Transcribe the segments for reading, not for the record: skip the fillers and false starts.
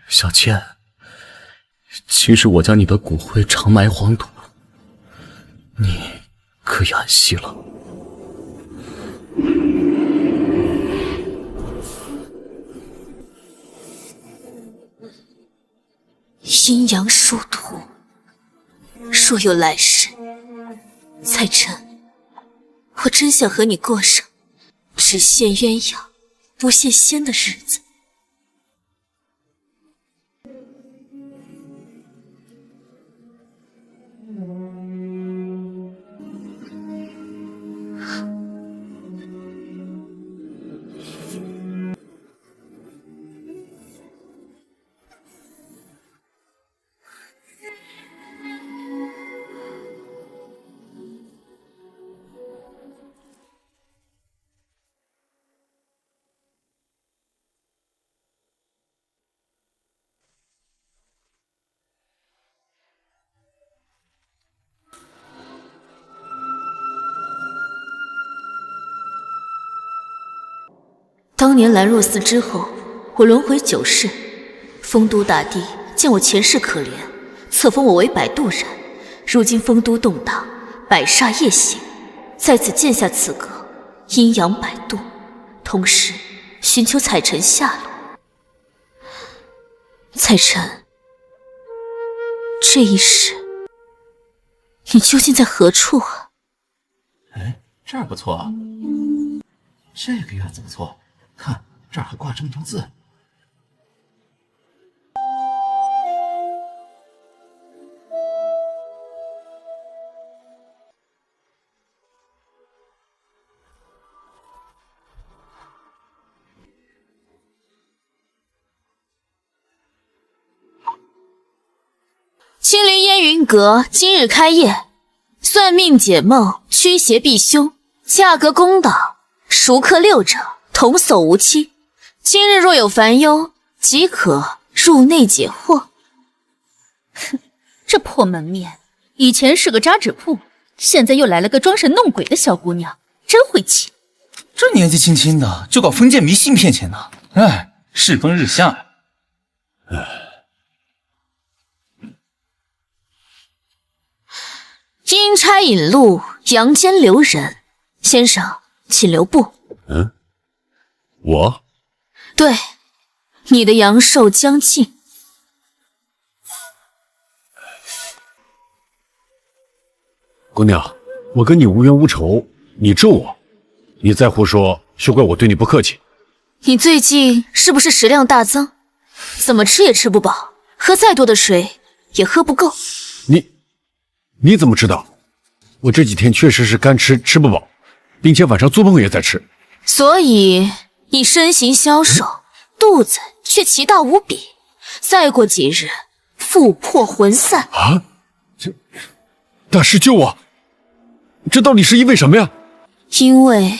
小倩，其实我将你的骨灰长埋黄土，你可以安息了。阴阳殊途，若有来世，彩晨，我真想和你过上只羡鸳鸯不羡仙的日子。当年兰若寺之后，我轮回九世，丰都大帝见我前世可怜，册封我为摆渡人。如今丰都动荡，百煞夜行，在此建下此格，阴阳摆渡，同时寻求彩晨下落。彩晨，这一世，你究竟在何处啊？哎，这儿不错啊，这个院子不错。看，这儿还挂这么多字。青林烟云阁今日开业，算命解梦，驱邪避凶，价格公道，熟客6者，童叟无欺。今日若有烦忧，即可入内解惑。哼，这破门面，以前是个扎纸铺，现在又来了个装神弄鬼的小姑娘，真会气。这年纪轻轻的就搞封建迷信骗钱呢，哎，世风日下呀。阴差引路，阳间留人，先生，请留步。我？对，你的阳寿将尽。姑娘，我跟你无冤无仇，你咒我，你再胡说，休怪我对你不客气。你最近是不是食量大增？怎么吃也吃不饱，喝再多的水也喝不够。你怎么知道？我这几天确实是干吃吃不饱，并且晚上做梦也在吃。所以你身形消瘦，肚子却奇大无比，再过几日腹破魂散啊！这大师救我！这到底是因为什么呀？因为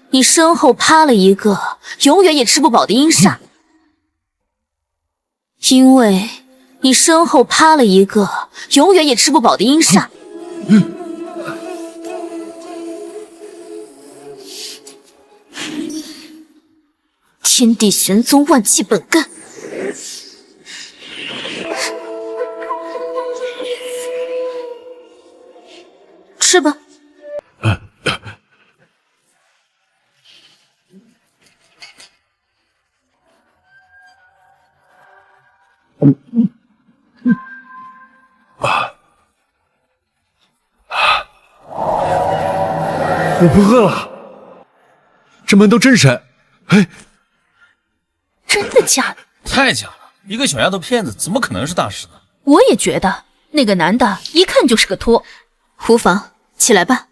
你身后趴了一个永远也吃不饱的阴煞。因为你身后趴了一个永远也吃不饱的阴煞。天地玄宗万气本根。吃吧。我不饿了。这门都真神，哎，真的假的？太假了！一个小丫头片子，怎么可能是大师呢？我也觉得，那个男的一看就是个托。无妨，起来吧。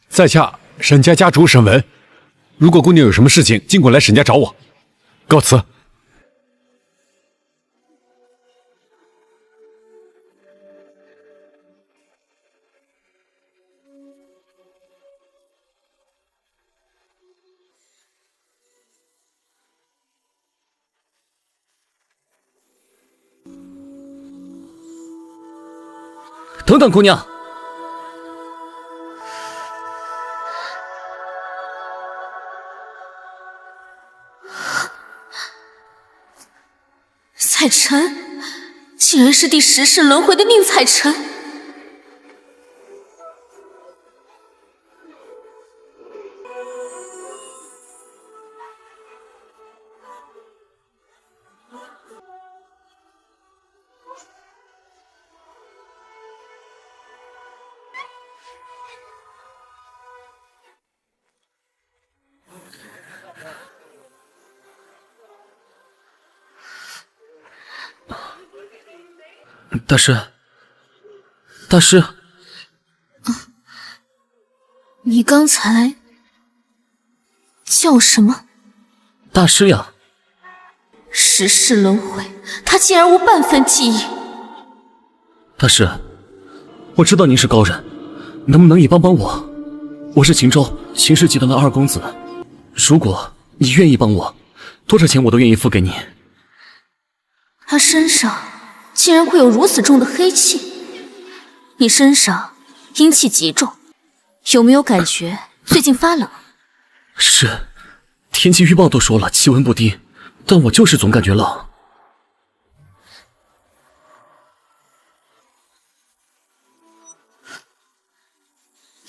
在下沈家家主沈文，如果姑娘有什么事情，尽管来沈家找我。告辞。等等，姑娘。彩晨，竟然是第10世轮回的宁采臣。大师，大师，你刚才叫什么？大师呀10世轮回，他竟然无半分记忆。大师，我知道您是高人，能不能也帮帮我？我是秦州秦氏集团的二公子，如果你愿意帮我，多少钱我都愿意付给你。他身上竟然会有如此重的黑气，你身上阴气极重，有没有感觉最近发冷？是，天气预报都说了气温不低，但我就是总感觉冷。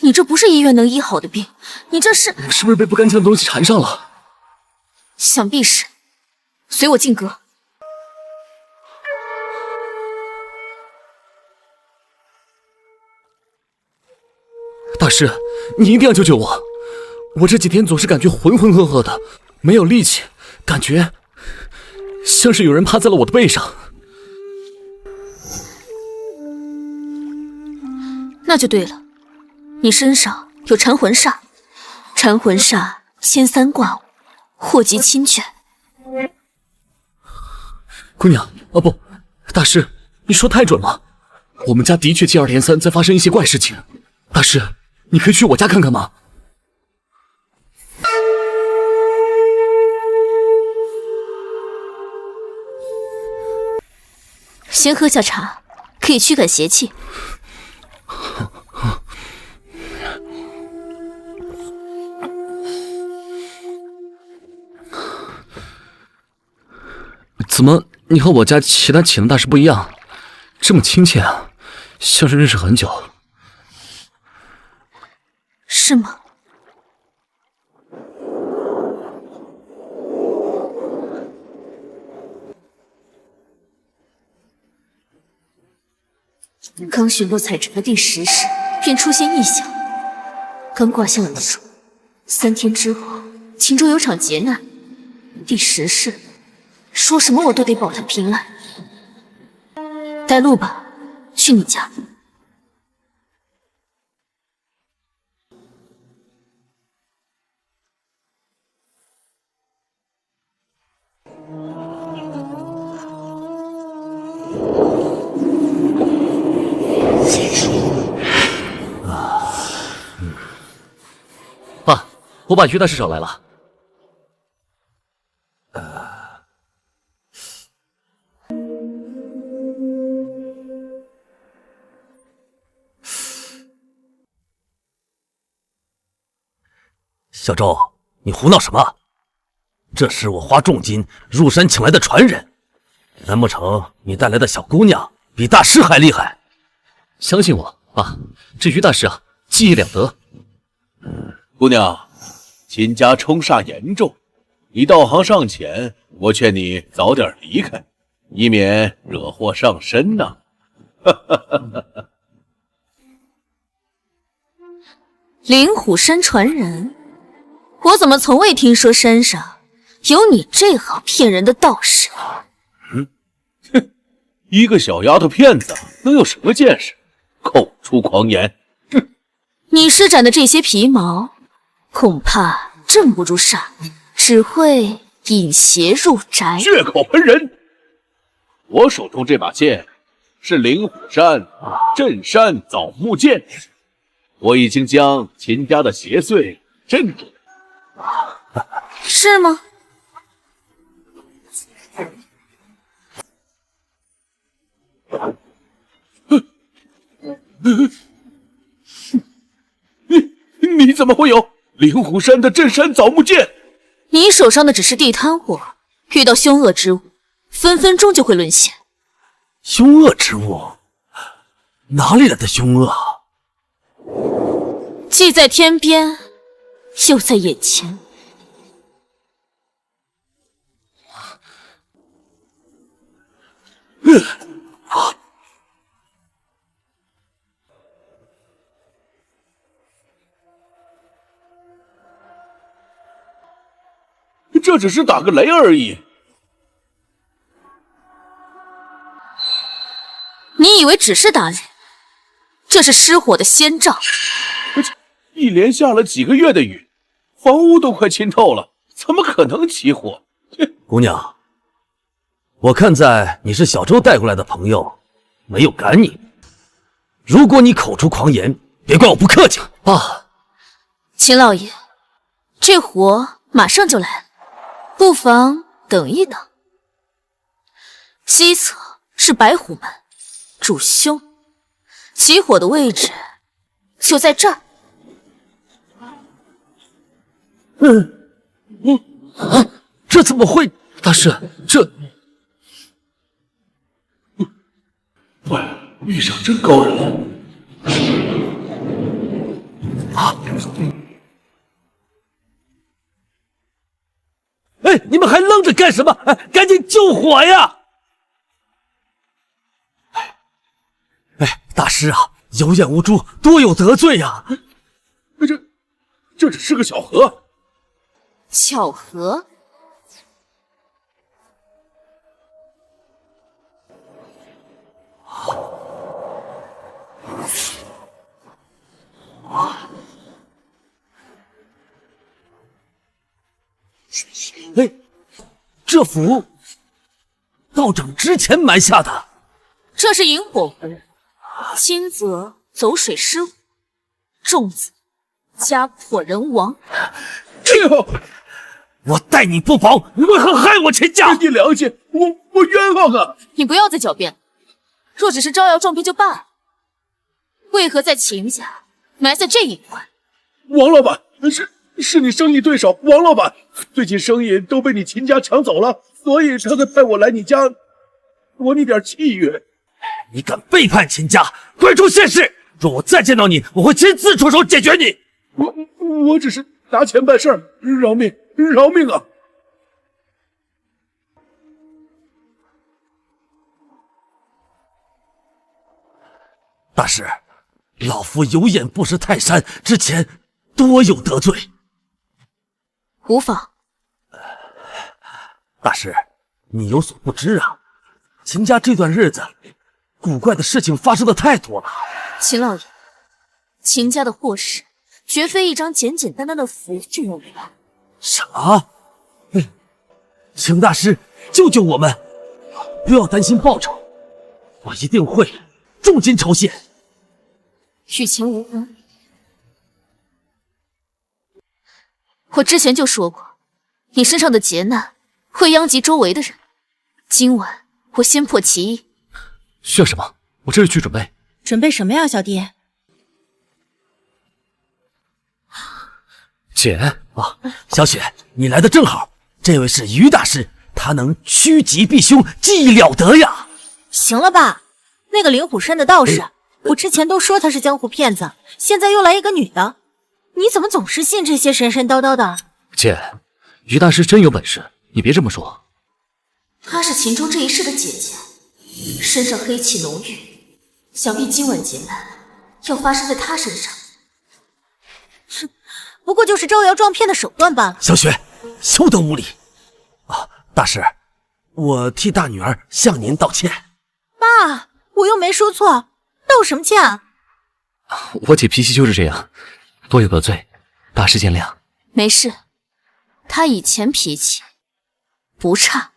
你这不是医院能医好的病，你这是不是被不干净的东西缠上了？想必是。随我进阁。大师，你一定要救救我！我这几天总是感觉浑浑噩噩的，没有力气，感觉像是有人趴在了我的背上。那就对了，你身上有缠魂煞，缠魂煞牵三挂五，祸及亲眷。姑娘，哦不，大师，你说太准了，我们家的确接二连三在发生一些怪事情。大师，你可以去我家看看吗？先喝下茶，可以驱赶邪气。怎么你和我家其他请的大师不一样，这么亲切啊，像是认识很久。是吗？刚巡逻采成的第10世，便出现异象。刚卦象一出，3天之后，秦州有场劫难，第10世说什么我都得保他平安。带路吧，去你家。爸，我把于大师找来了。小周，你胡闹什么？这是我花重金入山请来的传人，难不成你带来的小姑娘比大师还厉害？相信我，爸，这于大师啊，技艺了得。姑娘，秦家冲煞严重，你道行尚浅，我劝你早点离开，以免惹祸上身呐。灵虎山传人，我怎么从未听说山上有你这好骗人的道士？一个小丫头片子能有什么见识？口出狂言！哼！你施展的这些皮毛，恐怕镇不住煞，只会引邪入宅。血口喷人！我手中这把剑是灵虎山镇山枣木剑，我已经将秦家的邪祟镇住。是吗？你怎么会有灵虎山的镇山枣木剑？你手上的只是地摊货，遇到凶恶之物，分分钟就会沦陷。凶恶之物？哪里来的凶恶啊？既在天边，又在眼前。这只是打个雷而已。你以为只是打雷？这是失火的先兆。一连下了几个月的雨，房屋都快浸透了，怎么可能起火？姑娘，我看在你是小周带过来的朋友，没有赶你。如果你口出狂言，别怪我不客气。爸，秦老爷，这火马上就来了，不妨等一等。西侧是白虎门，主凶，起火的位置就在这儿。这怎么会？大师，这……坏了，遇上真高人了！哎，你们还愣着干什么？哎，赶紧救火呀！哎，大师啊，有眼无珠，多有得罪呀！这只是个巧合。巧合？哎，这符道长之前埋下的，这是引火符，轻则走水失火，重则家破人亡。哎呦！我待你不薄，你为何害我秦家？你良心，我冤枉啊！你不要再狡辩了。若只是招摇撞骗就罢了，为何在秦家埋下这一环？王老板，是你生意对手王老板，最近生意都被你秦家抢走了，所以他才派我来你家夺你点契约。你敢背叛秦家，滚出现世！若我再见到你，我会亲自出手解决你。我只是拿钱办事儿，饶命饶命啊！大师，老夫有眼不识泰山，之前多有得罪。无妨。大师，你有所不知啊，秦家这段日子古怪的事情发生的太多了。秦老爷，秦家的祸事绝非一张简简单单的符就能明白。啥？请大师救救我们，不要担心报酬，我一定会重金酬谢。与秦无关。我之前就说过，你身上的劫难会殃及周围的人。今晚我先破其一。需要什么？我这就去准备。准备什么呀，小弟？姐啊，小雪，你来的正好。这位是于大师，他能趋吉避凶，技艺了得呀。行了吧，那个灵虎山的道士，我之前都说他是江湖骗子，现在又来一个女的，你怎么总是信这些神神叨叨的？姐，于大师真有本事，你别这么说。她是秦州这一世的姐姐，身上黑气浓郁，想必今晚劫难要发生在她身上。哼，不过就是招摇撞骗的手段罢了。小雪，休得无礼啊！大师，我替大女儿向您道歉。爸，我又没说错，道什么歉啊？我姐脾气就是这样，多有得罪，大师见谅。没事，她以前脾气不差。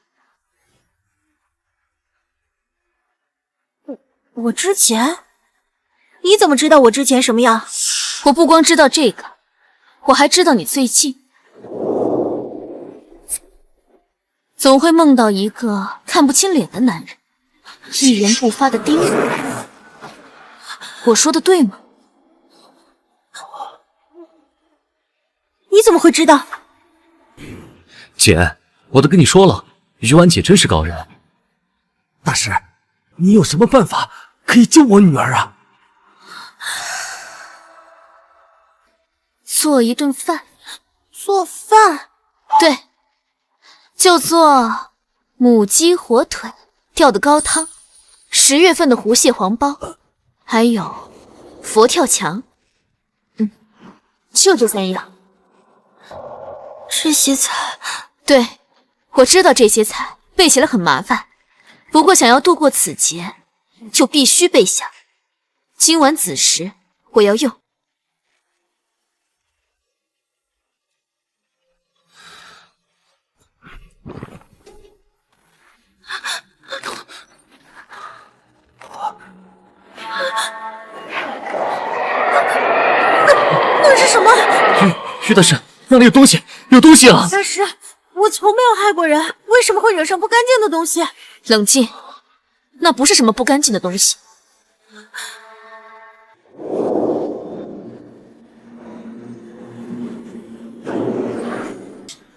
我之前？你怎么知道我之前什么样？我不光知道这个，我还知道你最近总会梦到一个看不清脸的男人，一言不发的盯着你。我说的对吗？你怎么会知道？姐，我都跟你说了，于婉姐真是高人，大师，你有什么办法可以救我女儿啊？做一顿饭。做饭？对，就做母鸡火腿、吊的高汤，10月份的湖蟹黄包，还有佛跳墙。就这3样。这些菜？对，我知道这些菜背起来很麻烦，不过想要度过此劫，就必须背下。今晚子时我要用。那是什么？于大师，那里有东西，有东西啊！大师，我从没有害过人，为什么会惹上不干净的东西？冷静，那不是什么不干净的东西。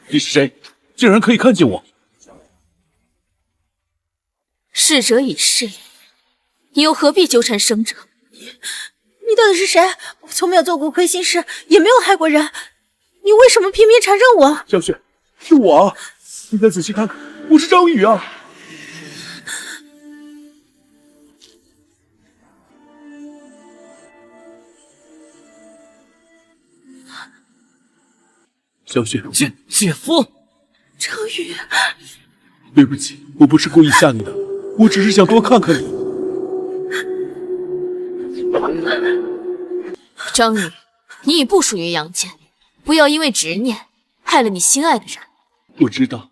你是谁？竟然可以看见我？逝者已逝，你又何必纠缠生者？你到底是谁？我从没有做过亏心事，也没有害过人，你为什么偏偏缠上我？小雪，是我啊！你再仔细看看，我是张宇啊！小雪，姐夫，张宇，对不起，我不是故意吓你的，我只是想多看看你。张宇，你已不属于阳间，不要因为执念害了你心爱的人。我知道，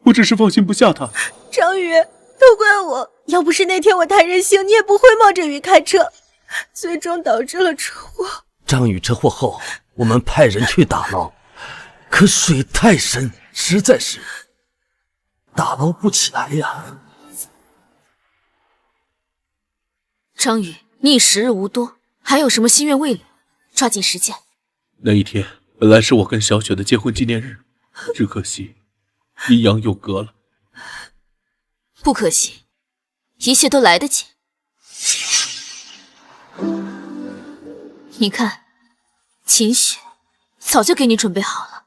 我只是放心不下他。张宇，都怪我，要不是那天我太任性，你也不会冒着雨开车，最终导致了车祸。张宇车祸后，我们派人去打捞，可水太深，实在是打捞不起来呀。张宇，你已时日无多，还有什么心愿未了？抓紧时间。那一天本来是我跟小雪的结婚纪念日，只可惜阴阳又隔了。不可惜，一切都来得及。你看，秦雪早就给你准备好了。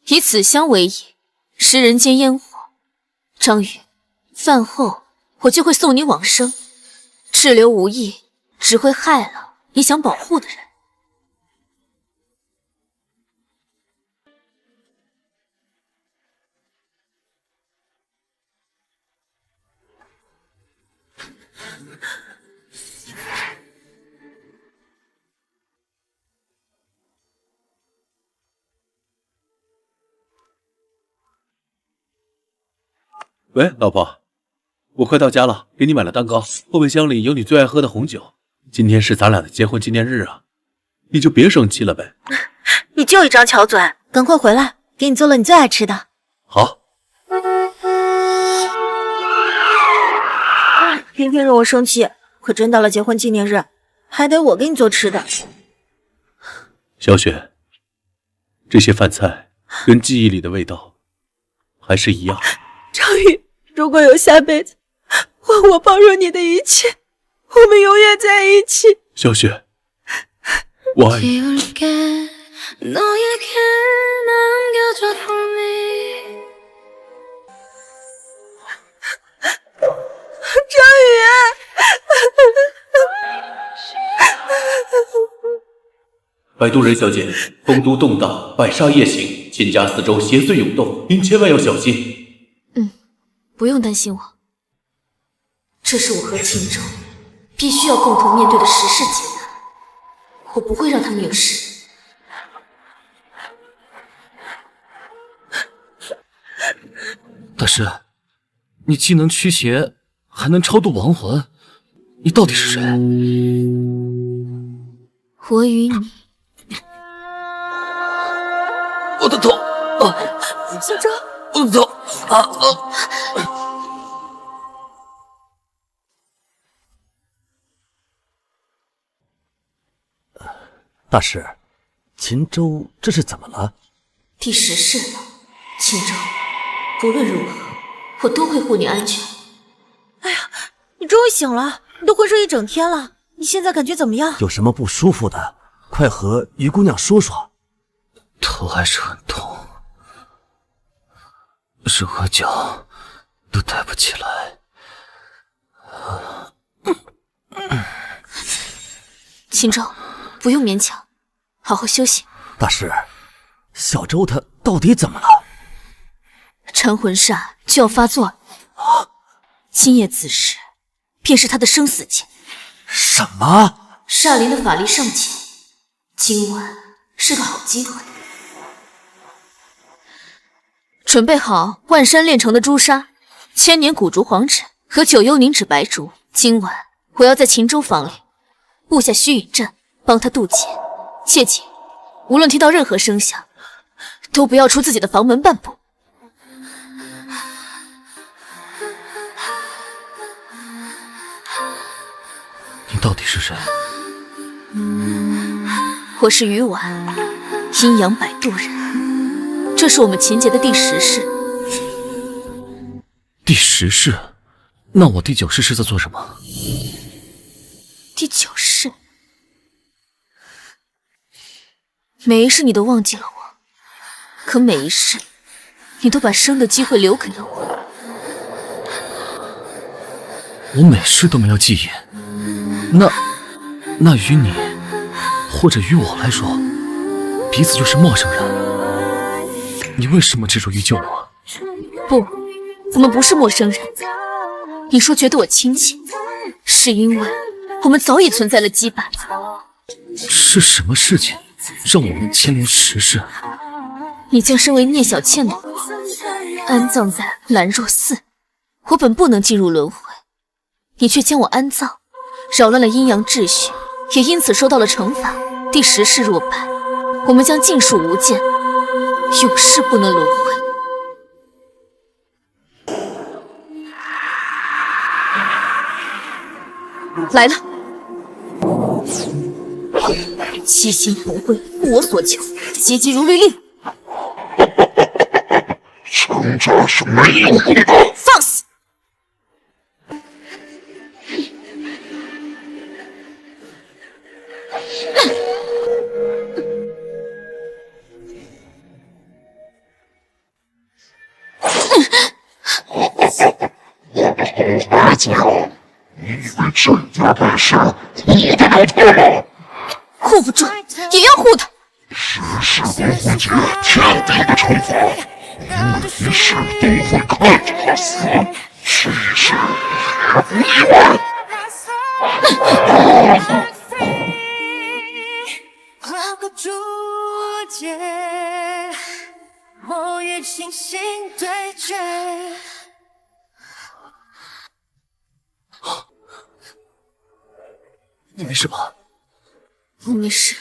以此香为饮，食人间烟火。张宇，饭后我就会送你往生，滞留无益，只会害了你想保护的人。喂，老婆，我快到家了，给你买了蛋糕，后备箱里有你最爱喝的红酒。今天是咱俩的结婚纪念日啊，你就别生气了呗。你就一张巧嘴，赶快回来，给你做了你最爱吃的。好。偏偏惹我生气，可真到了结婚纪念日，还得我给你做吃的。小雪，这些饭菜跟记忆里的味道还是一样。张宇，如果有下辈子，换我包容你的一切，我们永远在一起。小雪，我爱你。张宇，摆渡人小姐，丰都动荡，百煞夜行，秦家四周邪祟涌动，您千万要小心。不用担心我，这是我和秦州必须要共同面对的时事劫难，我不会让他们有事。大师，你既能驱邪，还能超度亡魂，你到底是谁？我与你，我的头啊！小周，我的头啊！大师，秦州这是怎么了？第10世了，秦州，不论如何，我都会护你安全。哎呀，你终于醒了，你都昏睡一整天了，你现在感觉怎么样？有什么不舒服的，快和于姑娘说说。头还是很痛，手和脚都抬不起来。秦州，不用勉强，好好休息。大师，小周他到底怎么了？缠魂煞就要发作了，今夜子时便是他的生死劫。什么？煞灵的法力尚浅，今晚是个好机会。准备好万山炼成的朱砂、千年古竹黄纸和9幽凝脂白竹。今晚我要在秦州房里布下虚影阵，帮他渡劫。切记，无论听到任何声响，都不要出自己的房门半步。你到底是谁？我是于婉，阴阳摆渡人。这是我们秦节的第10世。第10世？那我第9世是在做什么？第9世？每一世你都忘记了我，可每一世你都把生的机会留给了我。我每世都没有记忆，那于你或者于我来说，彼此就是陌生人。你为什么执着于救我？不，我们不是陌生人。你说觉得我亲切，是因为我们早已存在了羁绊。是什么事情让我们牵连10世？你将身为聂小倩的我安葬在兰若寺，我本不能进入轮回，你却将我安葬，扰乱了阴阳秩序，也因此受到了惩罚。第10世若败，我们将尽数无间，永世不能轮回。来了，七心不会，负我所求，急急如律令。成渣是没有用的。放肆！我的好孩子呀，你以为这点本事护得了他吗？护不住，也要护他。10世轮回劫，天大的惩罚，每一世都会看着他死，这一世也不例外。画个注解，我与星星对决。你没事吧？我没事，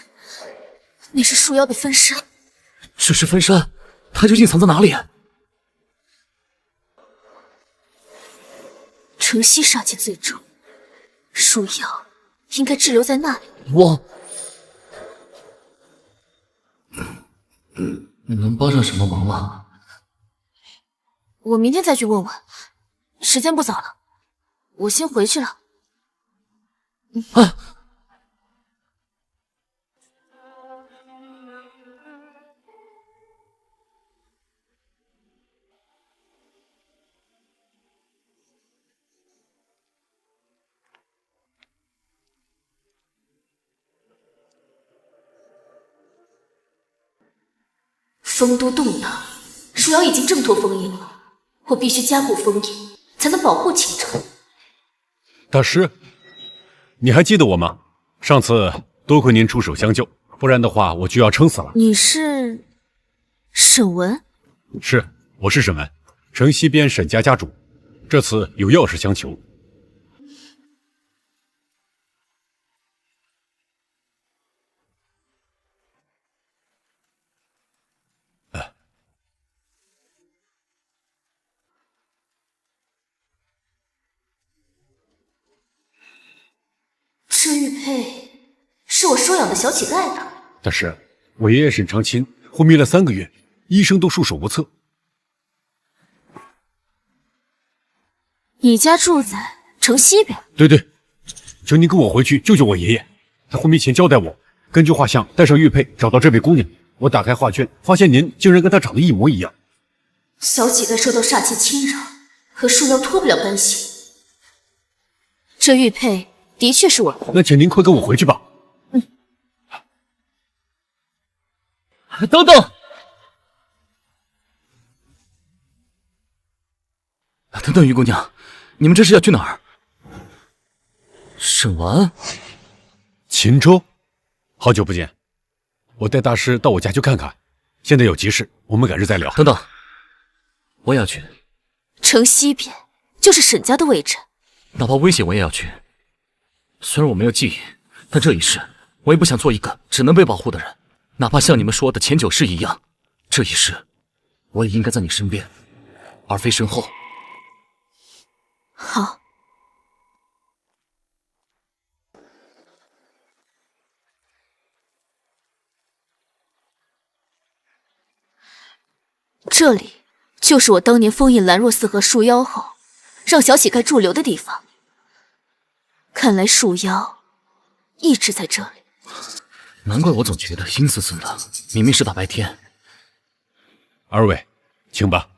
那是树妖的分身。这是分身，他究竟藏在哪里？城西煞气最重，树妖应该滞留在那里。你能帮上什么忙吗？我明天再去问问，时间不早了，我先回去了。啊！丰都动荡，树妖已经挣脱封印了，我必须加固封印，才能保护秦州。大师，你还记得我吗？上次多亏您出手相救，不然的话我就要撑死了。你是沈文？是，我是沈文，城西边沈家家主。这次有要事相求。这玉佩是我收养的小乞丐的。大师，我爷爷沈长清昏迷了3个月，医生都束手无策。你家住在城西边？对，求您跟我回去救救我爷爷。他昏迷前交代我，根据画像带上玉佩找到这位姑娘。我打开画卷，发现您竟然跟她长得一模一样。小乞丐受到煞气侵扰，和树妖脱不了干系。这玉佩的确是我的。那请您快跟我回去吧。等等，等等，玉姑娘，你们这是要去哪儿？沈完，秦州，好久不见，我带大师到我家去看看。现在有急事，我们改日再聊。等等，我也要去。城西边就是沈家的位置，哪怕危险我也要去。虽然我没有记忆，但这一世我也不想做一个只能被保护的人。哪怕像你们说的前9世一样，这一世我也应该在你身边，而非身后。好。这里就是我当年封印兰若寺和树妖后，让小乞丐驻留的地方。看来树妖一直在这里。难怪我总觉得阴森森的，明明是大白天。二位，请吧。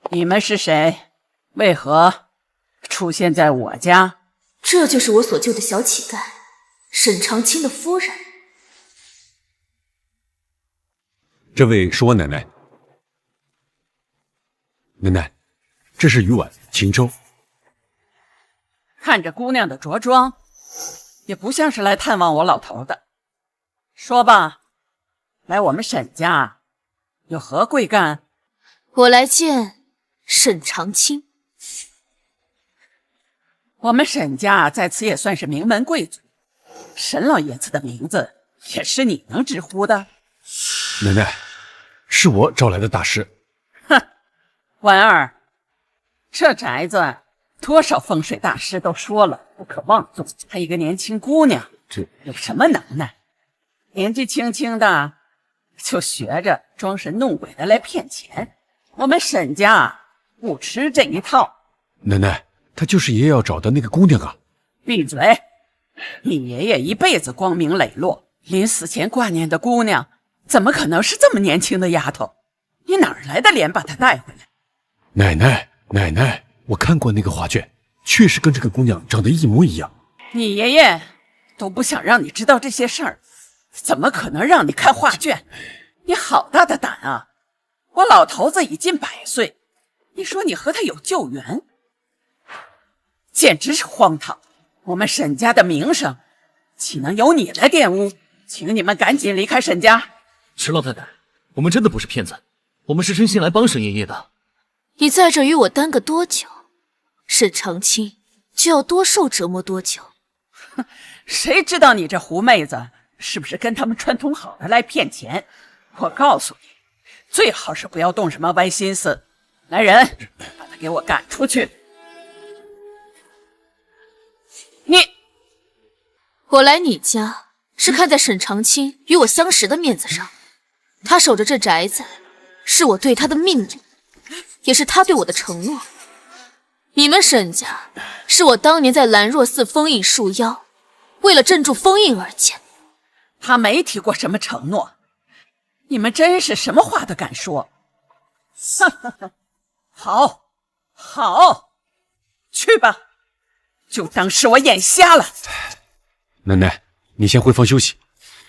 你们是谁？为何出现在我家？这就是我所救的小乞丐，沈长清的夫人。这位是我奶奶。奶奶，这是鱼丸、秦州。看着姑娘的着装，也不像是来探望我老头的。说吧，来我们沈家有何贵干？我来见沈长清。我们沈家在此也算是名门贵族，沈老爷子的名字也是你能直呼的。奶奶，是我找来的大师。哼，婉儿，这宅子多少风水大师都说了不可妄动，她一个年轻姑娘，这有什么能耐？年纪轻轻的就学着装神弄鬼的来骗钱，我们沈家不吃这一套。奶奶，她就是爷爷要找的那个姑娘啊！闭嘴！你爷爷一辈子光明磊落，临死前挂念的姑娘，怎么可能是这么年轻的丫头？你哪儿来的脸把她带回来？奶奶，我看过那个画卷，确实跟这个姑娘长得一模一样。你爷爷都不想让你知道这些事儿，怎么可能让你看画卷？你好大的胆啊！我老头子已近100岁，你说你和他有旧缘，简直是荒唐！我们沈家的名声，岂能由你来玷污？请你们赶紧离开沈家。池老太太，我们真的不是骗子，我们是真心来帮沈爷爷的。你在这与我耽搁多久，沈长清就要多受折磨多久。谁知道你这狐妹子是不是跟他们串通好的来骗钱？我告诉你，最好是不要动什么歪心思。来人，把他给我赶出去！我来你家是看在沈长清与我相识的面子上，他守着这宅子，是我对他的命令，也是他对我的承诺。你们沈家是我当年在兰若寺封印树妖，为了镇住封印而建。他没提过什么承诺，你们真是什么话都敢说。好，去吧，就当是我眼瞎了。奶奶，你先回房休息，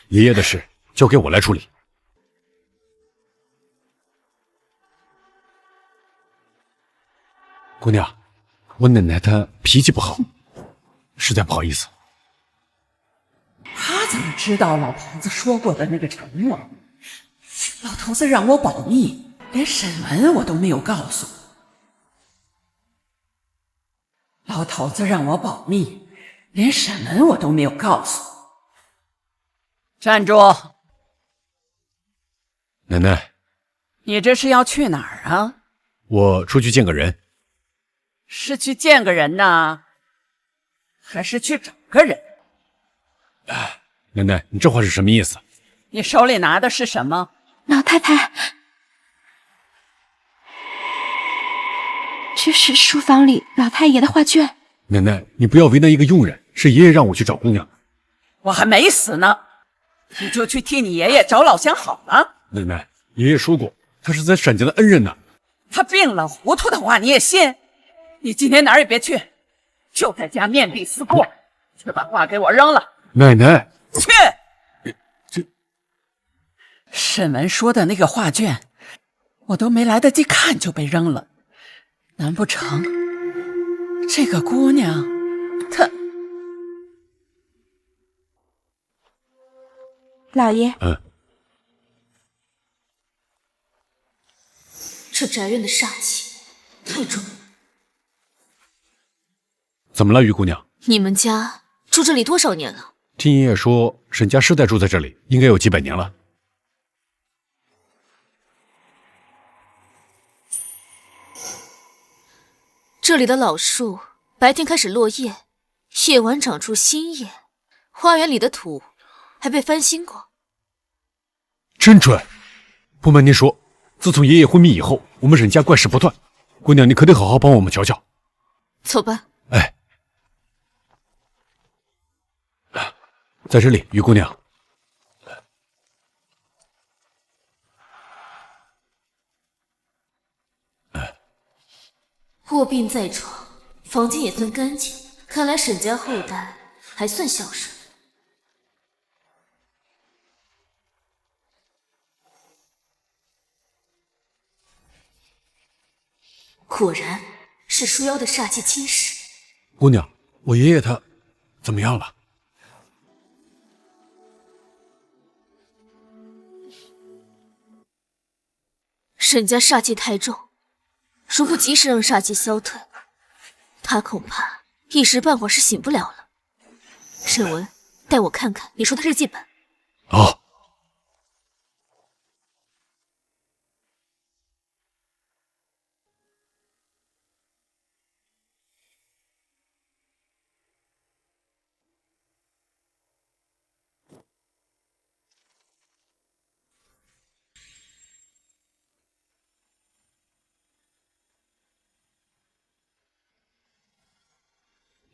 爷爷的事交给我来处理。姑娘，我奶奶她脾气不好，实在不好意思。他怎么知道老头子说过的那个承诺？老头子让我保密，连沈文我都没有告诉。老头子让我保密，连沈文我都没有告诉。站住！奶奶，你这是要去哪儿啊？我出去见个人。是去见个人呢，还是去找个人？奶奶，你这话是什么意思？你手里拿的是什么？老太太，这是书房里老太爷的画卷。奶奶，你不要为难一个佣人，是爷爷让我去找姑娘。我还没死呢，你就去替你爷爷找老乡好了。奶奶，爷爷说过，他是咱沈家的恩人呢。他病了糊涂的话你也信？你今天哪儿也别去，就在家面壁思过，去把画给我扔了。奶奶，去。沈文说的那个画卷，我都没来得及看就被扔了。难不成这个姑娘她……老爷，这宅院的煞气太重了。怎么了，于姑娘？你们家住这里多少年了？听爷爷说，沈家世代住在这里，应该有几百年了。这里的老树白天开始落叶，夜晚长出新叶，花园里的土还被翻新过。真准！不瞒您说，自从爷爷昏迷以后，我们沈家怪事不断。姑娘，你可得好好帮我们瞧瞧。走吧。哎，在这里，于姑娘。卧病在床，房间也算干净，看来沈家后代还算孝顺。果然是书妖的煞气侵蚀。姑娘，我爷爷他怎么样了？沈家煞气太重，如不及时让煞气消退，他恐怕一时半会儿是醒不了了。沈文，带我看看你说的日记本。哦。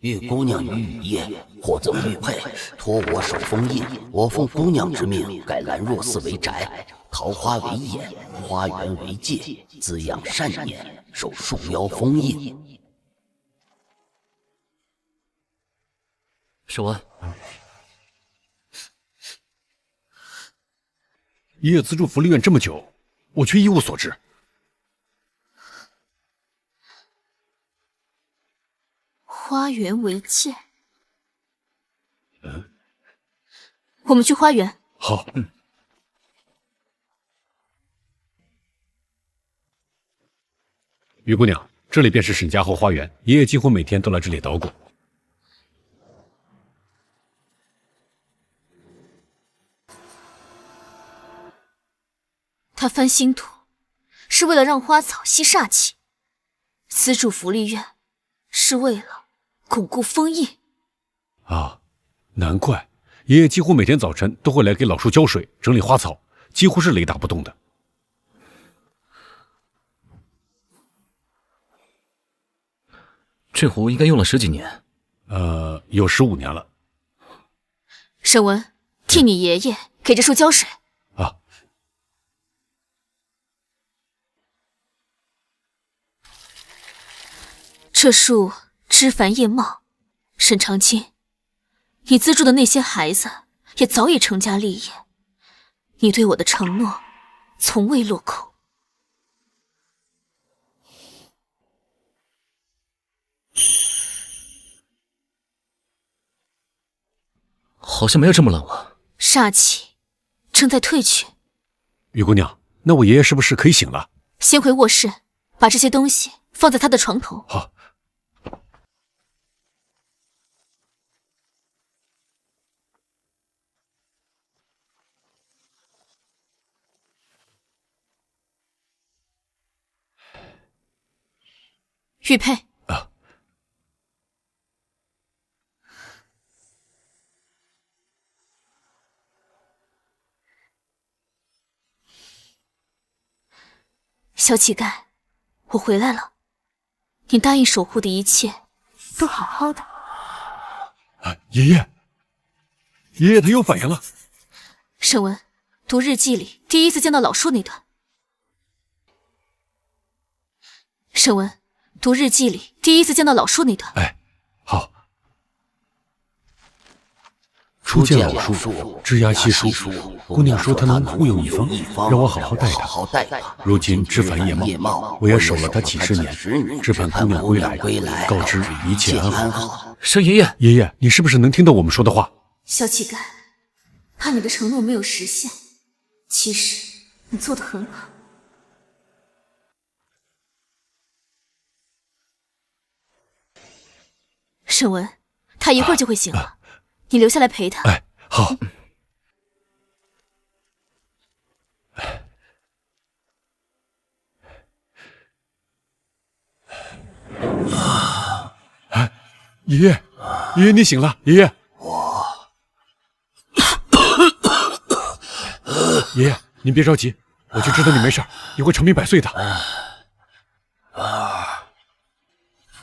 玉姑娘与雨夜，或赠玉佩，托我守封印。我奉姑娘之命，改兰若寺为宅，桃花为眼，花园为界，滋养善念，受树妖封印。沈文，爷爷资助福利院这么久，我却一无所知。花园为界。我们去花园。好。于姑娘，这里便是沈家后花园，爷爷几乎每天都来这里捣鼓。他翻新土，是为了让花草吸煞气；资助福利院，是为了巩固封印。啊，难怪爷爷几乎每天早晨都会来给老树浇水、整理花草，几乎是雷打不动的。这壶应该用了10几年，有15年了。沈文，替你爷爷给这树浇水。啊。这树枝繁叶茂，沈长卿，你资助的那些孩子也早已成家立业，你对我的承诺从未落空。好像没有这么冷了。煞气正在退去。于姑娘，那我爷爷是不是可以醒了？先回卧室，把这些东西放在他的床头。好。玉佩。小乞丐，我回来了。你答应守护的一切都好好的。爷爷，爷爷他有反应了。沈文，读日记里第一次见到老树那段。沈文，读日记里第一次见到老树那段。哎，好。初见老树，枝桠稀疏。姑娘说她能护佑一方，让我好好待她。如今枝繁叶茂，我也守了她几十年，只盼姑娘归来，告知一切安好。沈爷爷，爷爷，你是不是能听到我们说的话？小乞丐，怕你的承诺没有实现，其实你做得很好。沈文，他一会儿就会醒了，你留下来陪他。哎，好。爷爷，爷爷你醒了，爷爷。爷爷，您别着急，我就知道你没事，你会长命百岁的。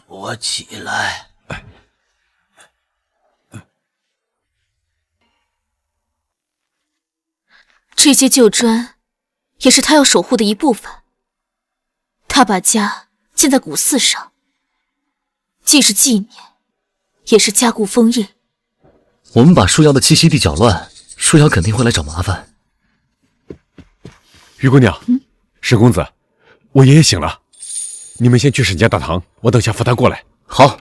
我起来。这些旧砖也是他要守护的一部分。他把家建在古寺上，既是纪念，也是加固封印。我们把树妖的栖息地搅乱，树妖肯定会来找麻烦。于姑娘，沈公子，我爷爷醒了，你们先去沈家大堂，我等下扶他过来。好。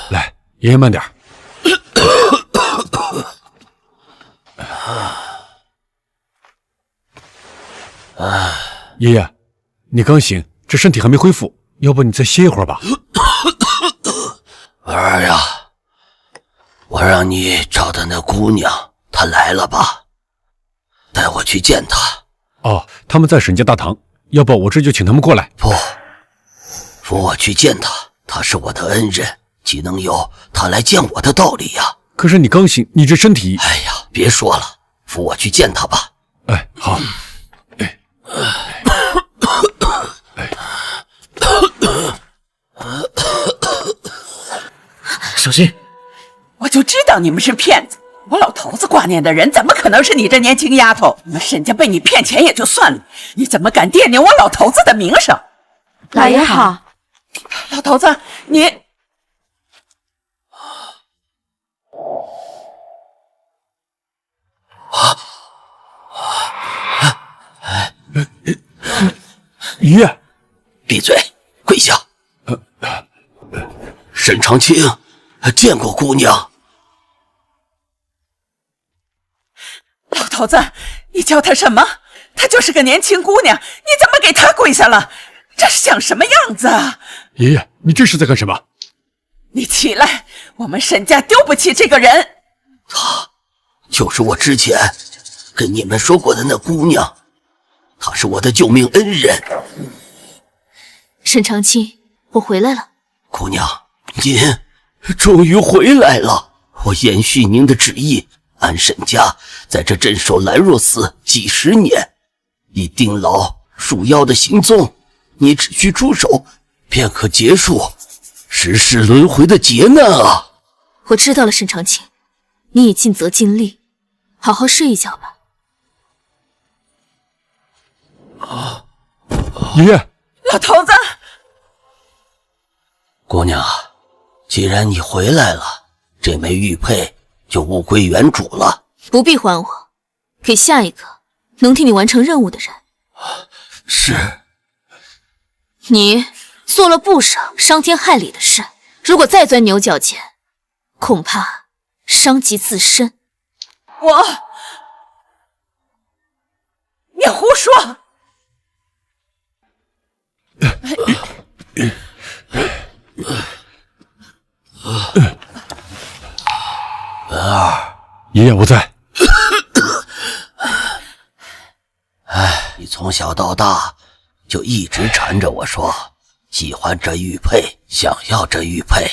来，爷爷慢点。爷爷，你刚醒，这身体还没恢复，要不你再歇一会儿吧。儿呀，我让你找的那姑娘，她来了吧？带我去见她。哦，他们在沈家大堂，要不我这就请他们过来。不，扶我去见她，她是我的恩人，岂能有她来见我的道理呀？可是你刚醒，你这身体……哎呀，别说了，扶我去见她吧。哎，好。小心！我就知道你们是骗子，我老头子挂念的人怎么可能是你这年轻丫头？你们沈家被你骗钱也就算了，你怎么敢惦念我老头子的名声？老爷好。老头子，你爷爷，闭嘴，跪下。沈长清见过姑娘。老头子，你叫她什么？她就是个年轻姑娘，你怎么给她跪下了？这是想什么样子啊？爷爷，你这是在干什么？你起来，我们沈家丢不起这个人。她就是我之前跟你们说过的那姑娘，她是我的救命恩人。沈长清，我回来了。姑娘，您终于回来了。我延续您的旨意，安沈家在这镇守兰若寺几十年，以定牢树妖的行踪。你只需出手，便可结束世事轮回的劫难啊！我知道了，沈长清，你已尽责尽力，好好睡一觉吧。爷爷，老头子，姑娘，既然你回来了，这枚玉佩就物归原主了。不必还我，给下一个能替你完成任务的人。是。你做了不少伤天害理的事，如果再钻牛角尖，恐怕伤及自身。你胡说！文儿，爷爷，我在。哎，你从小到大就一直缠着我说喜欢这玉佩，想要这玉佩，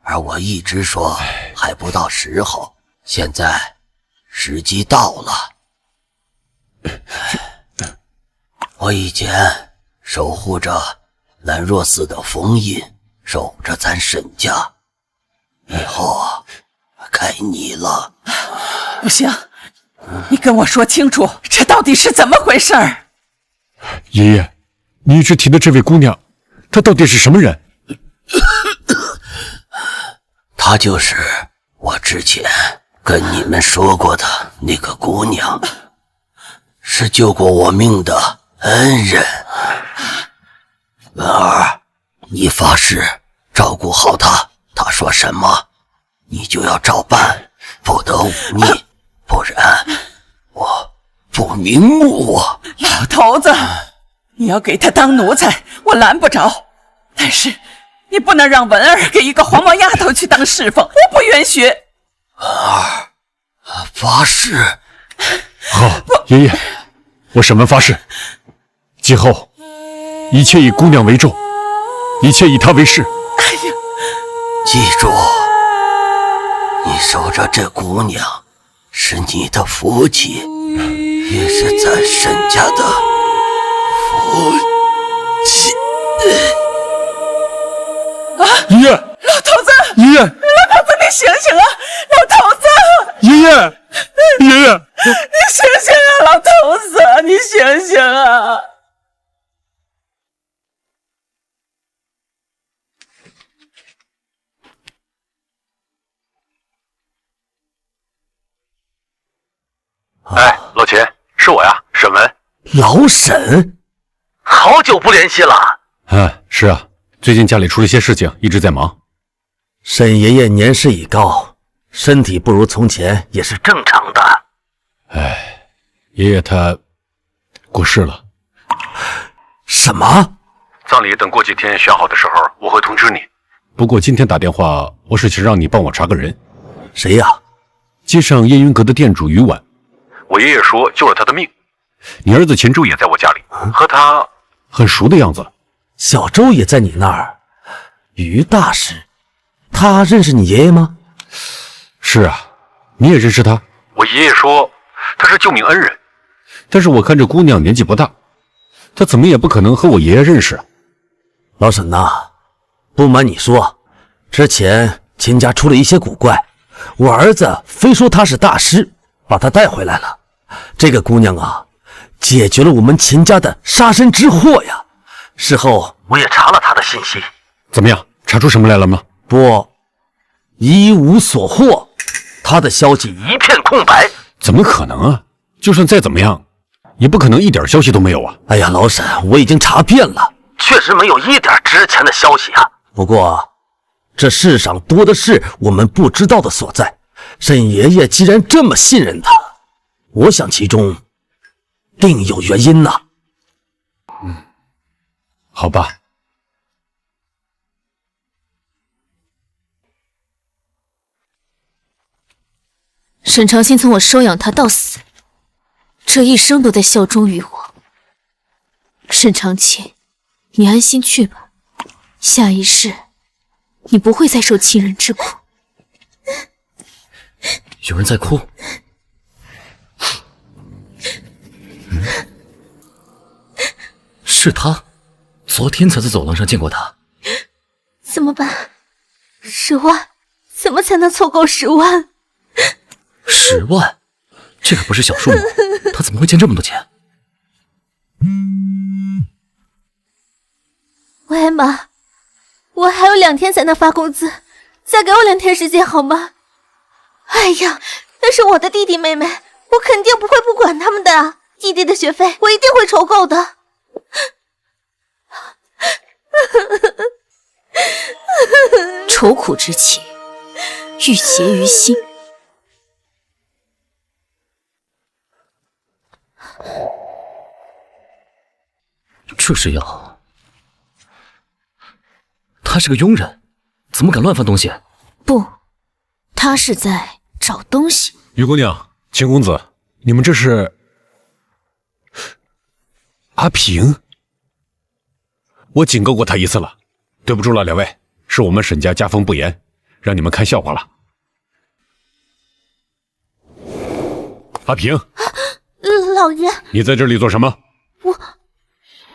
而我一直说还不到时候，现在时机到了。我以前守护着兰若寺的封印，守着咱沈家，以后啊，该你了。不行，你跟我说清楚，这到底是怎么回事儿？爷爷，你一直提的这位姑娘，她到底是什么人？她就是我之前跟你们说过的那个姑娘，是救过我命的恩人。文儿，你发誓照顾好她，她说什么你就要照办，不得忤逆，不然我不瞑目啊！老头子，你要给他当奴才，我拦不着，但是你不能让文儿给一个黄毛丫头去当侍奉，我不允许。文儿，发誓。好，爷爷，我沈文发誓，今后一切以姑娘为重，一切以她为事。哎呀，记住，你守着这姑娘是你的福气，也是咱沈家的福气。爷爷，老头子，爷爷，老头子，你醒醒啊！老头子，爷爷，爷爷，你醒醒啊！老头子，你醒醒啊！哎，老秦，是我呀，沈文。老沈，好久不联系了。是啊，最近家里出了些事情，一直在忙。沈爷爷年事已高，身体不如从前也是正常的。哎，爷爷他过世了。什么？葬礼等过几天选好的时候，我会通知你。不过今天打电话，我是想让你帮我查个人。谁呀？街上夜云阁的店主于婉。我爷爷说救了他的命。你儿子秦州也在我家里，和他很熟的样子。小周也在你那儿。于大师，他认识你爷爷吗？是啊，你也认识他？我爷爷说他是救命恩人。但是我看这姑娘年纪不大，她怎么也不可能和我爷爷认识。老沈呐，不瞒你说，之前秦家出了一些古怪，我儿子非说他是大师，把他带回来了。这个姑娘啊，解决了我们秦家的杀身之祸呀。事后我也查了她的信息。怎么样？查出什么来了吗？不，一无所获，她的消息一片空白。怎么可能啊？就算再怎么样，也不可能一点消息都没有啊！哎呀，老沈，我已经查遍了，确实没有一点值钱的消息啊。不过，这世上多的是我们不知道的所在。沈爷爷既然这么信任他，我想其中定有原因呐。好吧。沈长兴从我收养他到死，这一生都在效忠于我。沈长清，你安心去吧，下一世你不会再受亲人之苦。有人在哭。是他，昨天才在走廊上见过他。怎么办？10万，怎么才能凑够10万？10万，这可不是小数目，他怎么会欠这么多钱？喂，妈，我还有2天才能发工资，再给我2天时间好吗？哎呀，那是我的弟弟妹妹，我肯定不会不管他们的啊！弟弟的学费我一定会筹够的。愁苦之情，郁结于心。这是要……他是个庸人，怎么敢乱翻东西？不，他是在找东西。于姑娘，秦公子，你们这是？阿平，我警告过他一次了，对不住了，两位，是我们沈家家风不严，让你们看笑话了。阿平，老爷，你在这里做什么？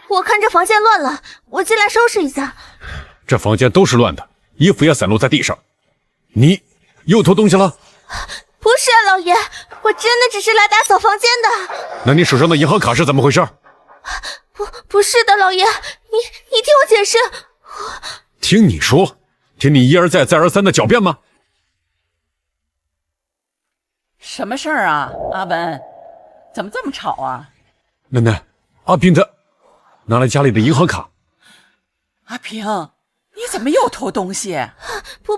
我看这房间乱了，我进来收拾一下。这房间都是乱的，衣服也散落在地上，你又偷东西了？不是啊，老爷，我真的只是来打扫房间的。那你手上的银行卡是怎么回事？不是的，老爷，你听我解释。听你说，听你一而再再而三的狡辩吗？什么事儿啊，阿文？怎么这么吵啊？奶奶，阿平他拿了家里的银行卡。阿平，你怎么又偷东西？不，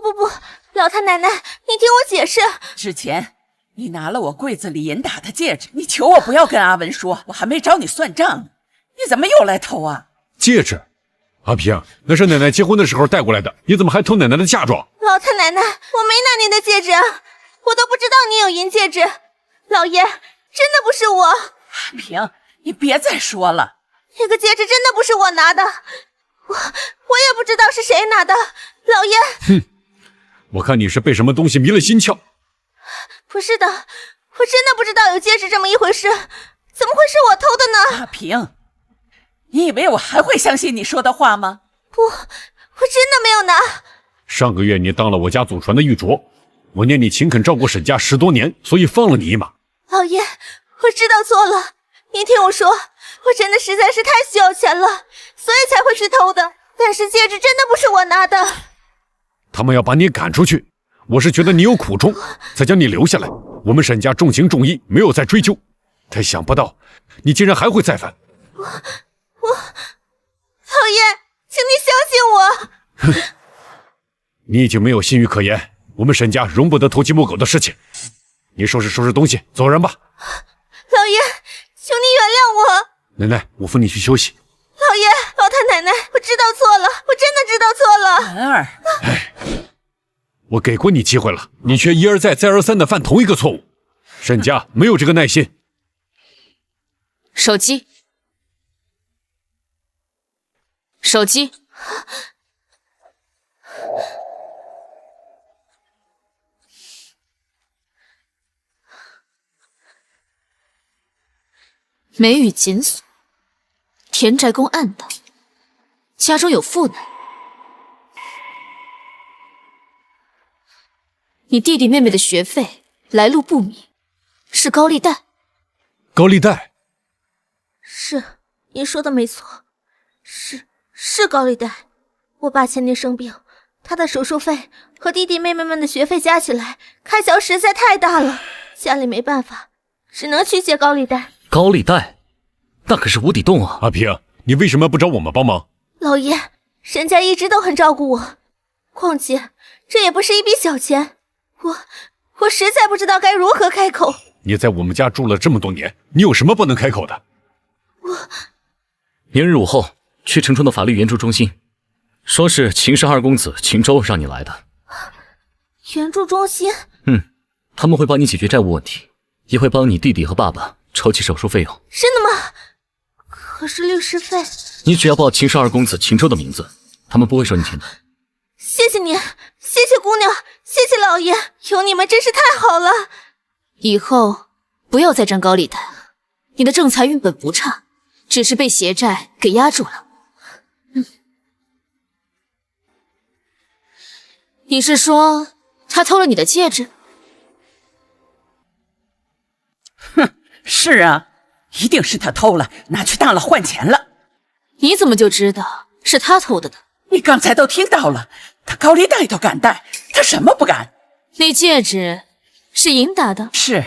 老太奶奶，你听我解释。之前你拿了我柜子里银打的戒指，你求我不要跟阿文说，我还没找你算账呢，你怎么又来偷啊？戒指？阿平，那是奶奶结婚的时候带过来的，你怎么还偷奶奶的嫁妆？老太奶奶，我没拿您的戒指，我都不知道您有银戒指。老爷，真的不是我。阿平，你别再说了，那个戒指真的不是我拿的，我也不知道是谁拿的。老爷，哼，我看你是被什么东西迷了心窍。不是的，我真的不知道有戒指这么一回事，怎么会是我偷的呢？阿平，你以为我还会相信你说的话吗？不，我真的没有拿。上个月你当了我家祖传的玉镯，我念你勤恳照顾沈家10多年，所以放了你一马。老爷，我知道错了，您听我说，我真的实在是太需要钱了，所以才会去偷的。但是戒指真的不是我拿的。他们要把你赶出去，我是觉得你有苦衷，才将你留下来。我们沈家重情重义，没有再追究。但想不到，你竟然还会再犯。我，老爷，请你相信我。哼，你已经没有信誉可言，我们沈家容不得偷鸡摸狗的事情。你收拾东西，走人吧。老爷，求你原谅我。奶奶，我扶你去休息。老爷，老太奶奶，我知道错了，我真的知道错了。文儿，我给过你机会了，你却一而再再而三的犯同一个错误。沈家没有这个耐心。手机，手机。梅雨紧锁，田宅宫暗道，家中有负难。你弟弟妹妹的学费来路不明，是高利贷。高利贷？是，您说的没错，是高利贷。我爸前年生病，他的手术费和弟弟妹妹们的学费加起来，开销实在太大了，家里没办法，只能去借高利贷。高利贷？那可是无底洞啊！阿平，你为什么不找我们帮忙？老爷，沈家一直都很照顾我，况且这也不是一笔小钱，我实在不知道该如何开口。你在我们家住了这么多年，你有什么不能开口的？明日午后去城中的法律援助中心，说是秦氏二公子秦州让你来的。援助中心？他们会帮你解决债务问题，也会帮你弟弟和爸爸筹起手术费用。真的吗？可是律师费……你只要报秦氏二公子秦州的名字，他们不会收你钱的。谢谢您，谢谢姑娘，谢谢老爷，有你们真是太好了。以后不要再沾高利贷了，你的正财运本不差，只是被邪债给压住了。你是说他偷了你的戒指？哼，是啊，一定是他偷了，拿去当了换钱了。你怎么就知道是他偷的呢？你刚才都听到了，他高利贷都敢贷，他什么不敢？那戒指是银打的？是，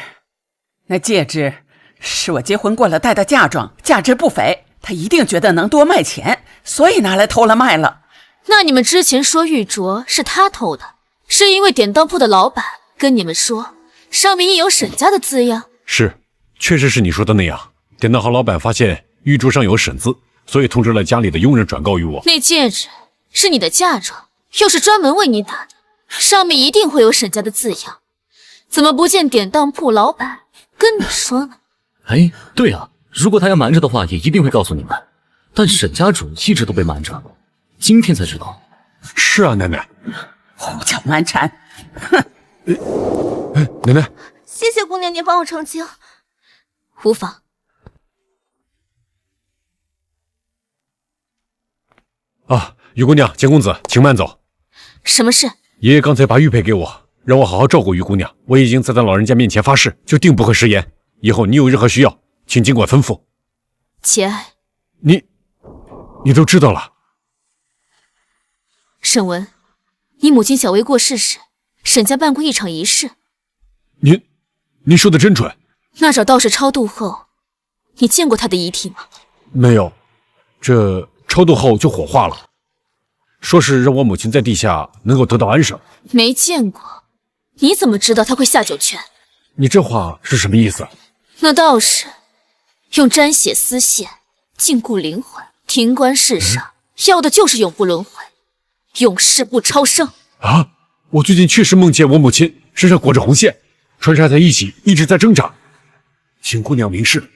那戒指是我结婚过了戴的嫁妆，价值不菲，他一定觉得能多卖钱，所以拿来偷了卖了。那你们之前说玉镯是他偷的，是因为典当铺的老板跟你们说上面印有沈家的字样？是，确实是你说的那样。典当行老板发现玉镯上有沈字，所以通知了家里的佣人转告于我。那戒指是你的嫁妆，又是专门为你打的，上面一定会有沈家的字样。怎么不见典当铺老板跟你说呢？哎，对啊，如果他要瞒着的话，也一定会告诉你们。但沈家主一直都被瞒着，今天才知道。是啊，奶奶。胡搅蛮缠，哼！奶奶，谢谢姑娘您帮我澄清。无妨。啊，于姑娘、简公子，请慢走。什么事？爷爷刚才把玉佩给我，让我好好照顾于姑娘。我已经在他老人家面前发誓，就定不会食言。以后你有任何需要，请尽管吩咐。节哀，你都知道了。沈文，你母亲小薇过世时，沈家办过一场仪式。您说的真准。那找道士超度后，你见过他的遗体吗？没有，这超度后就火化了，说是让我母亲在地下能够得到安生。没见过，你怎么知道他会下九泉？你这话是什么意思？那道士用沾血丝线禁锢灵魂，停观世上，要的就是永不轮回，永世不超生。啊！我最近确实梦见我母亲身上裹着红线，穿插在一起，一直在挣扎，请姑娘明示。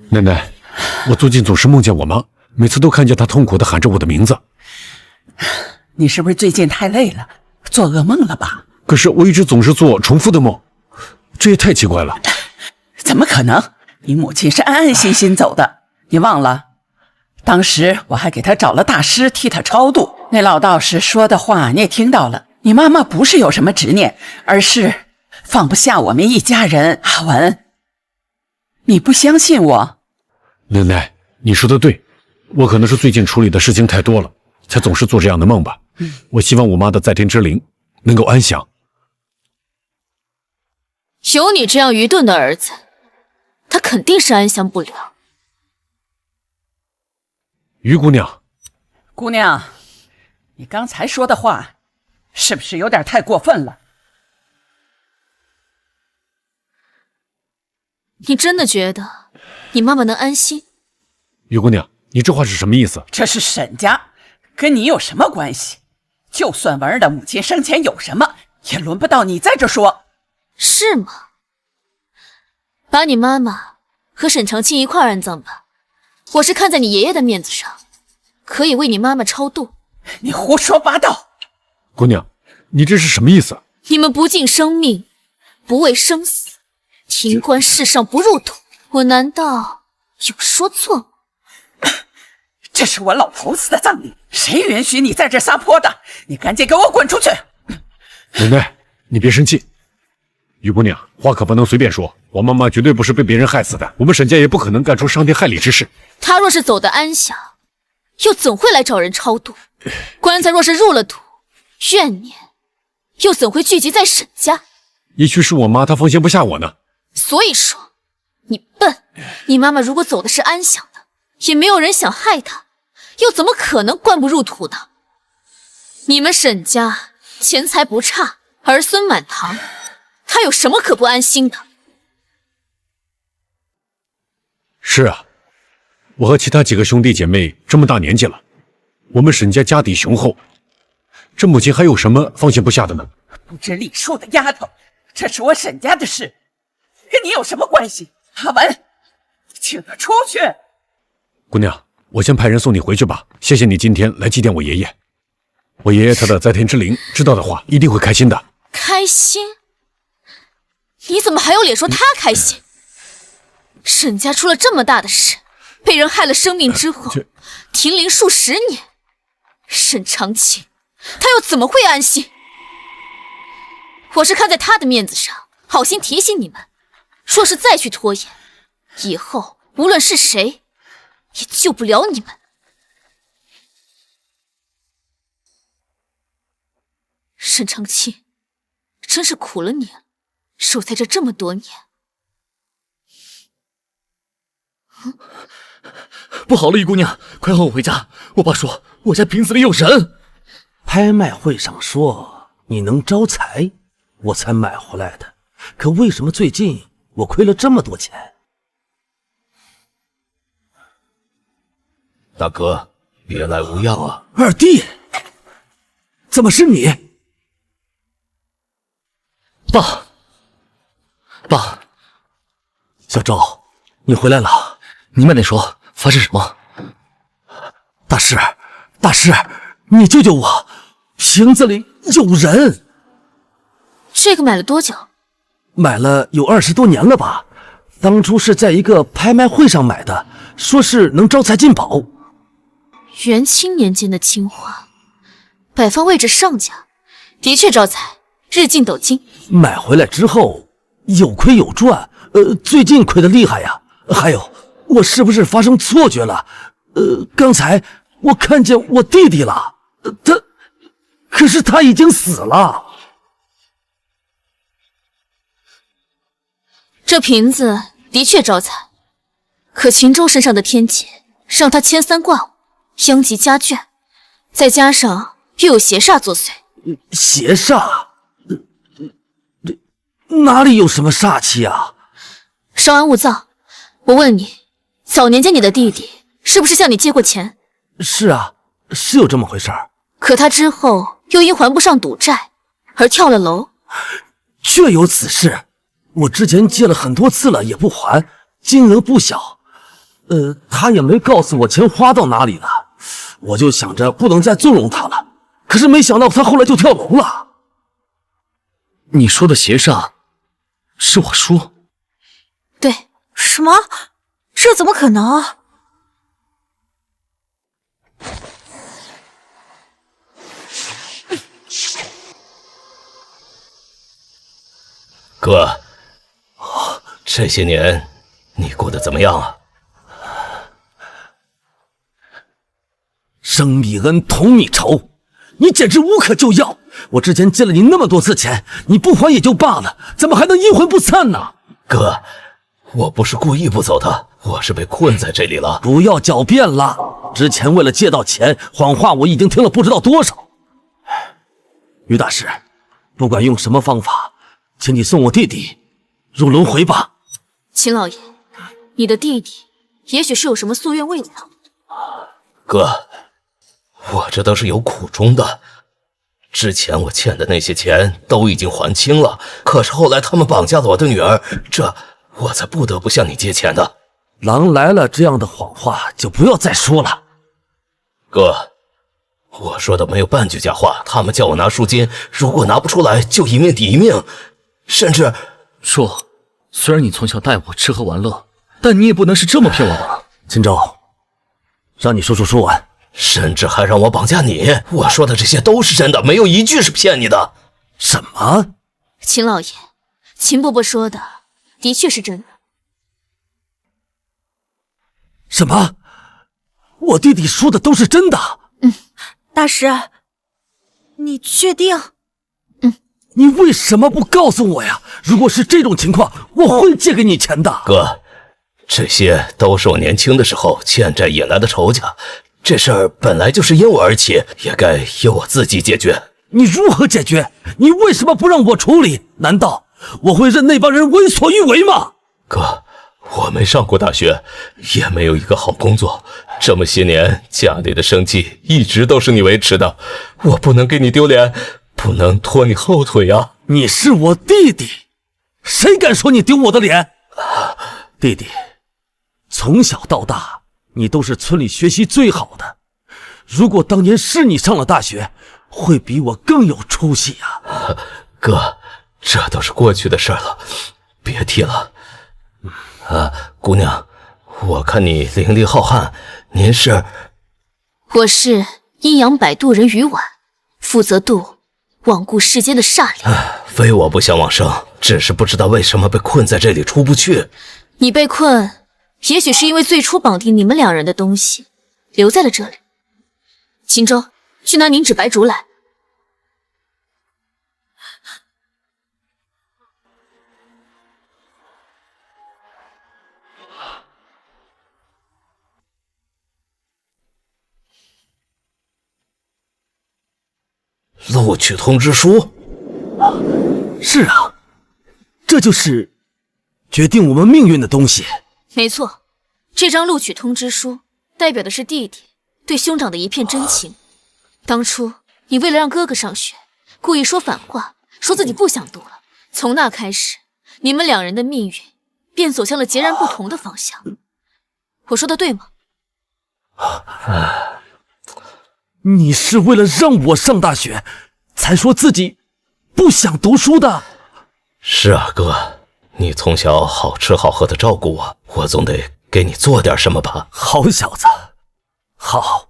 奶奶，我最近总是梦见我妈，每次都看见她痛苦地喊着我的名字。你是不是最近太累了，做噩梦了吧？可是我一直总是做重复的梦，这也太奇怪了。怎么可能？你母亲是安安心心走的，你忘了？当时我还给她找了大师替她超度，那老道士说的话你也听到了。你妈妈不是有什么执念，而是放不下我们一家人。阿文，你不相信我？奶奶，你说的对，我可能是最近处理的事情太多了，才总是做这样的梦吧。我希望我妈的在天之灵能够安详。有你这样愚钝的儿子，他肯定是安详不了。于姑娘，姑娘，你刚才说的话是不是有点太过分了？你真的觉得你妈妈能安心？于姑娘，你这话是什么意思？这是沈家，跟你有什么关系？就算文儿的母亲生前有什么，也轮不到你在这说。是吗？把你妈妈和沈长清一块安葬吧，我是看在你爷爷的面子上，可以为你妈妈超度。你胡说八道！姑娘，你这是什么意思？你们不敬生命，不畏生死，停观世上不入土，我难道有说错吗？这是我老头子的葬礼，谁允许你在这撒泼的？你赶紧给我滚出去！奶奶，你别生气。于姑娘，话可不能随便说，我妈妈绝对不是被别人害死的，我们沈家也不可能干出伤天害理之事。她若是走得安详，又怎会来找人超度？棺材若是入了土，怨念又怎会聚集在沈家？也许是我妈她放心不下我呢。所以说，你笨。你妈妈如果走的是安详的，也没有人想害她，又怎么可能棺不入土呢？你们沈家钱财不差，儿孙满堂，她有什么可不安心的？是啊，我和其他几个兄弟姐妹这么大年纪了，我们沈家家底雄厚，这母亲还有什么放心不下的呢？不知礼数的丫头，这是我沈家的事，跟你有什么关系？阿文，请他出去。姑娘，我先派人送你回去吧。谢谢你今天来祭奠我爷爷，我爷爷他的在天之灵知道的话一定会开心的。开心？你怎么还有脸说他开心？沈家出了这么大的事，被人害了生命之后，停灵数10年，沈长清他又怎么会安心？我是看在他的面子上，好心提醒你们，若是再去拖延，以后无论是谁也救不了你们。沈长清，真是苦了你了，守在这这么多年。不好了，于姑娘，快和我回家！我爸说我家瓶子里有人。拍卖会上说你能招财，我才买回来的。可为什么最近我亏了这么多钱？大哥，别来无恙啊！二弟，怎么是你？爸，小周，你回来了，你慢点说，发生什么？大师，你救救我！瓶子里有人。这个买了多久？买了有20多年了吧？当初是在一个拍卖会上买的，说是能招财进宝。元清年间的青花，摆放位置上家，的确招财，日进斗金。买回来之后有亏有赚，最近亏得厉害呀。还有，我是不是发生错觉了？刚才我看见我弟弟了，可是他已经死了。这瓶子的确招财，可秦州身上的天劫让他牵三挂五，殃及家眷，再加上又有邪煞作祟。邪煞？哪里有什么煞气啊？稍安勿躁，我问你，早年间你的弟弟是不是向你借过钱？是啊，是有这么回事儿。可他之后又因还不上赌债而跳了楼。确有此事。我之前借了很多次了，也不还，金额不小。他也没告诉我钱花到哪里了，我就想着不能再纵容他了。可是没想到他后来就跳楼了。你说的邪煞是我叔？对。什么？这怎么可能？哥，这些年你过得怎么样啊？生米恩，同米仇，你简直无可救药。我之前借了你那么多次钱，你不还也就罢了，怎么还能阴魂不散呢？哥，我不是故意不走的，我是被困在这里了。不要狡辩了，之前为了借到钱，谎话我已经听了不知道多少。于大师，不管用什么方法，请你送我弟弟入轮回吧。秦老爷，你的弟弟也许是有什么夙愿未了。哥，我这都是有苦衷的。之前我欠的那些钱都已经还清了，可是后来他们绑架了我的女儿，这我才不得不向你借钱的。狼来了，这样的谎话就不要再说了。哥，我说的没有半句假话，他们叫我拿赎金，如果拿不出来就一命抵一命，甚至……叔，虽然你从小带我吃喝玩乐，但你也不能是这么骗我吧？秦州，让你说完。甚至还让我绑架你，我说的这些都是真的，没有一句是骗你的。什么？秦老爷，秦伯伯说的的确是真的。什么？我弟弟说的都是真的？大师，你确定？你为什么不告诉我呀？如果是这种情况，我会借给你钱的。哥，这些都是我年轻的时候欠债引来的仇家。这事儿本来就是因我而起，也该由我自己解决。你如何解决？你为什么不让我处理？难道我会任那帮人为所欲为吗？哥，我没上过大学，也没有一个好工作，这么些年家里的生计一直都是你维持的，我不能给你丢脸，不能拖你后腿啊！你是我弟弟，谁敢说你丢我的脸？弟弟，从小到大你都是村里学习最好的，如果当年是你上了大学，会比我更有出息啊！哥，这都是过去的事了，别提了。姑娘，我看你灵力浩瀚，您是？我是阴阳摆渡人于婉，负责渡罔顾世间的煞灵。非我不想往生，只是不知道为什么被困在这里出不去。你被困，也许是因为最初绑定你们两人的东西留在了这里。秦州，去拿凝脂白术来。录取通知书？是啊，这就是决定我们命运的东西。没错，这张录取通知书代表的是弟弟对兄长的一片真情。当初你为了让哥哥上学，故意说反话，说自己不想读了。从那开始，你们两人的命运便走向了截然不同的方向。我说的对吗？你是为了让我上大学，才说自己不想读书的。是啊，哥，你从小好吃好喝的照顾我，我总得给你做点什么吧。好小子，好，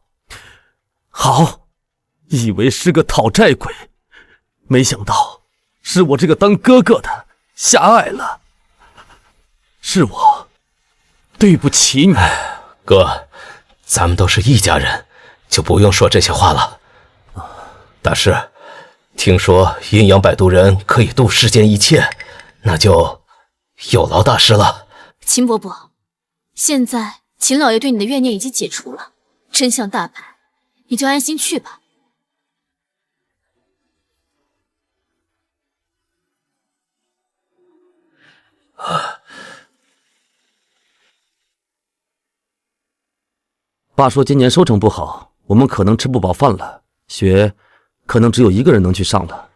以为是个讨债鬼，没想到是我这个当哥哥的狭隘了。是我对不起你。哥，咱们都是一家人，就不用说这些话了。大师，听说阴阳摆渡人可以渡世间一切，那就有劳大师了。秦伯伯，现在秦老爷对你的怨念已经解除了，真相大白，你就安心去吧。爸说今年收成不好，我们可能吃不饱饭了，学可能只有一个人能去上了。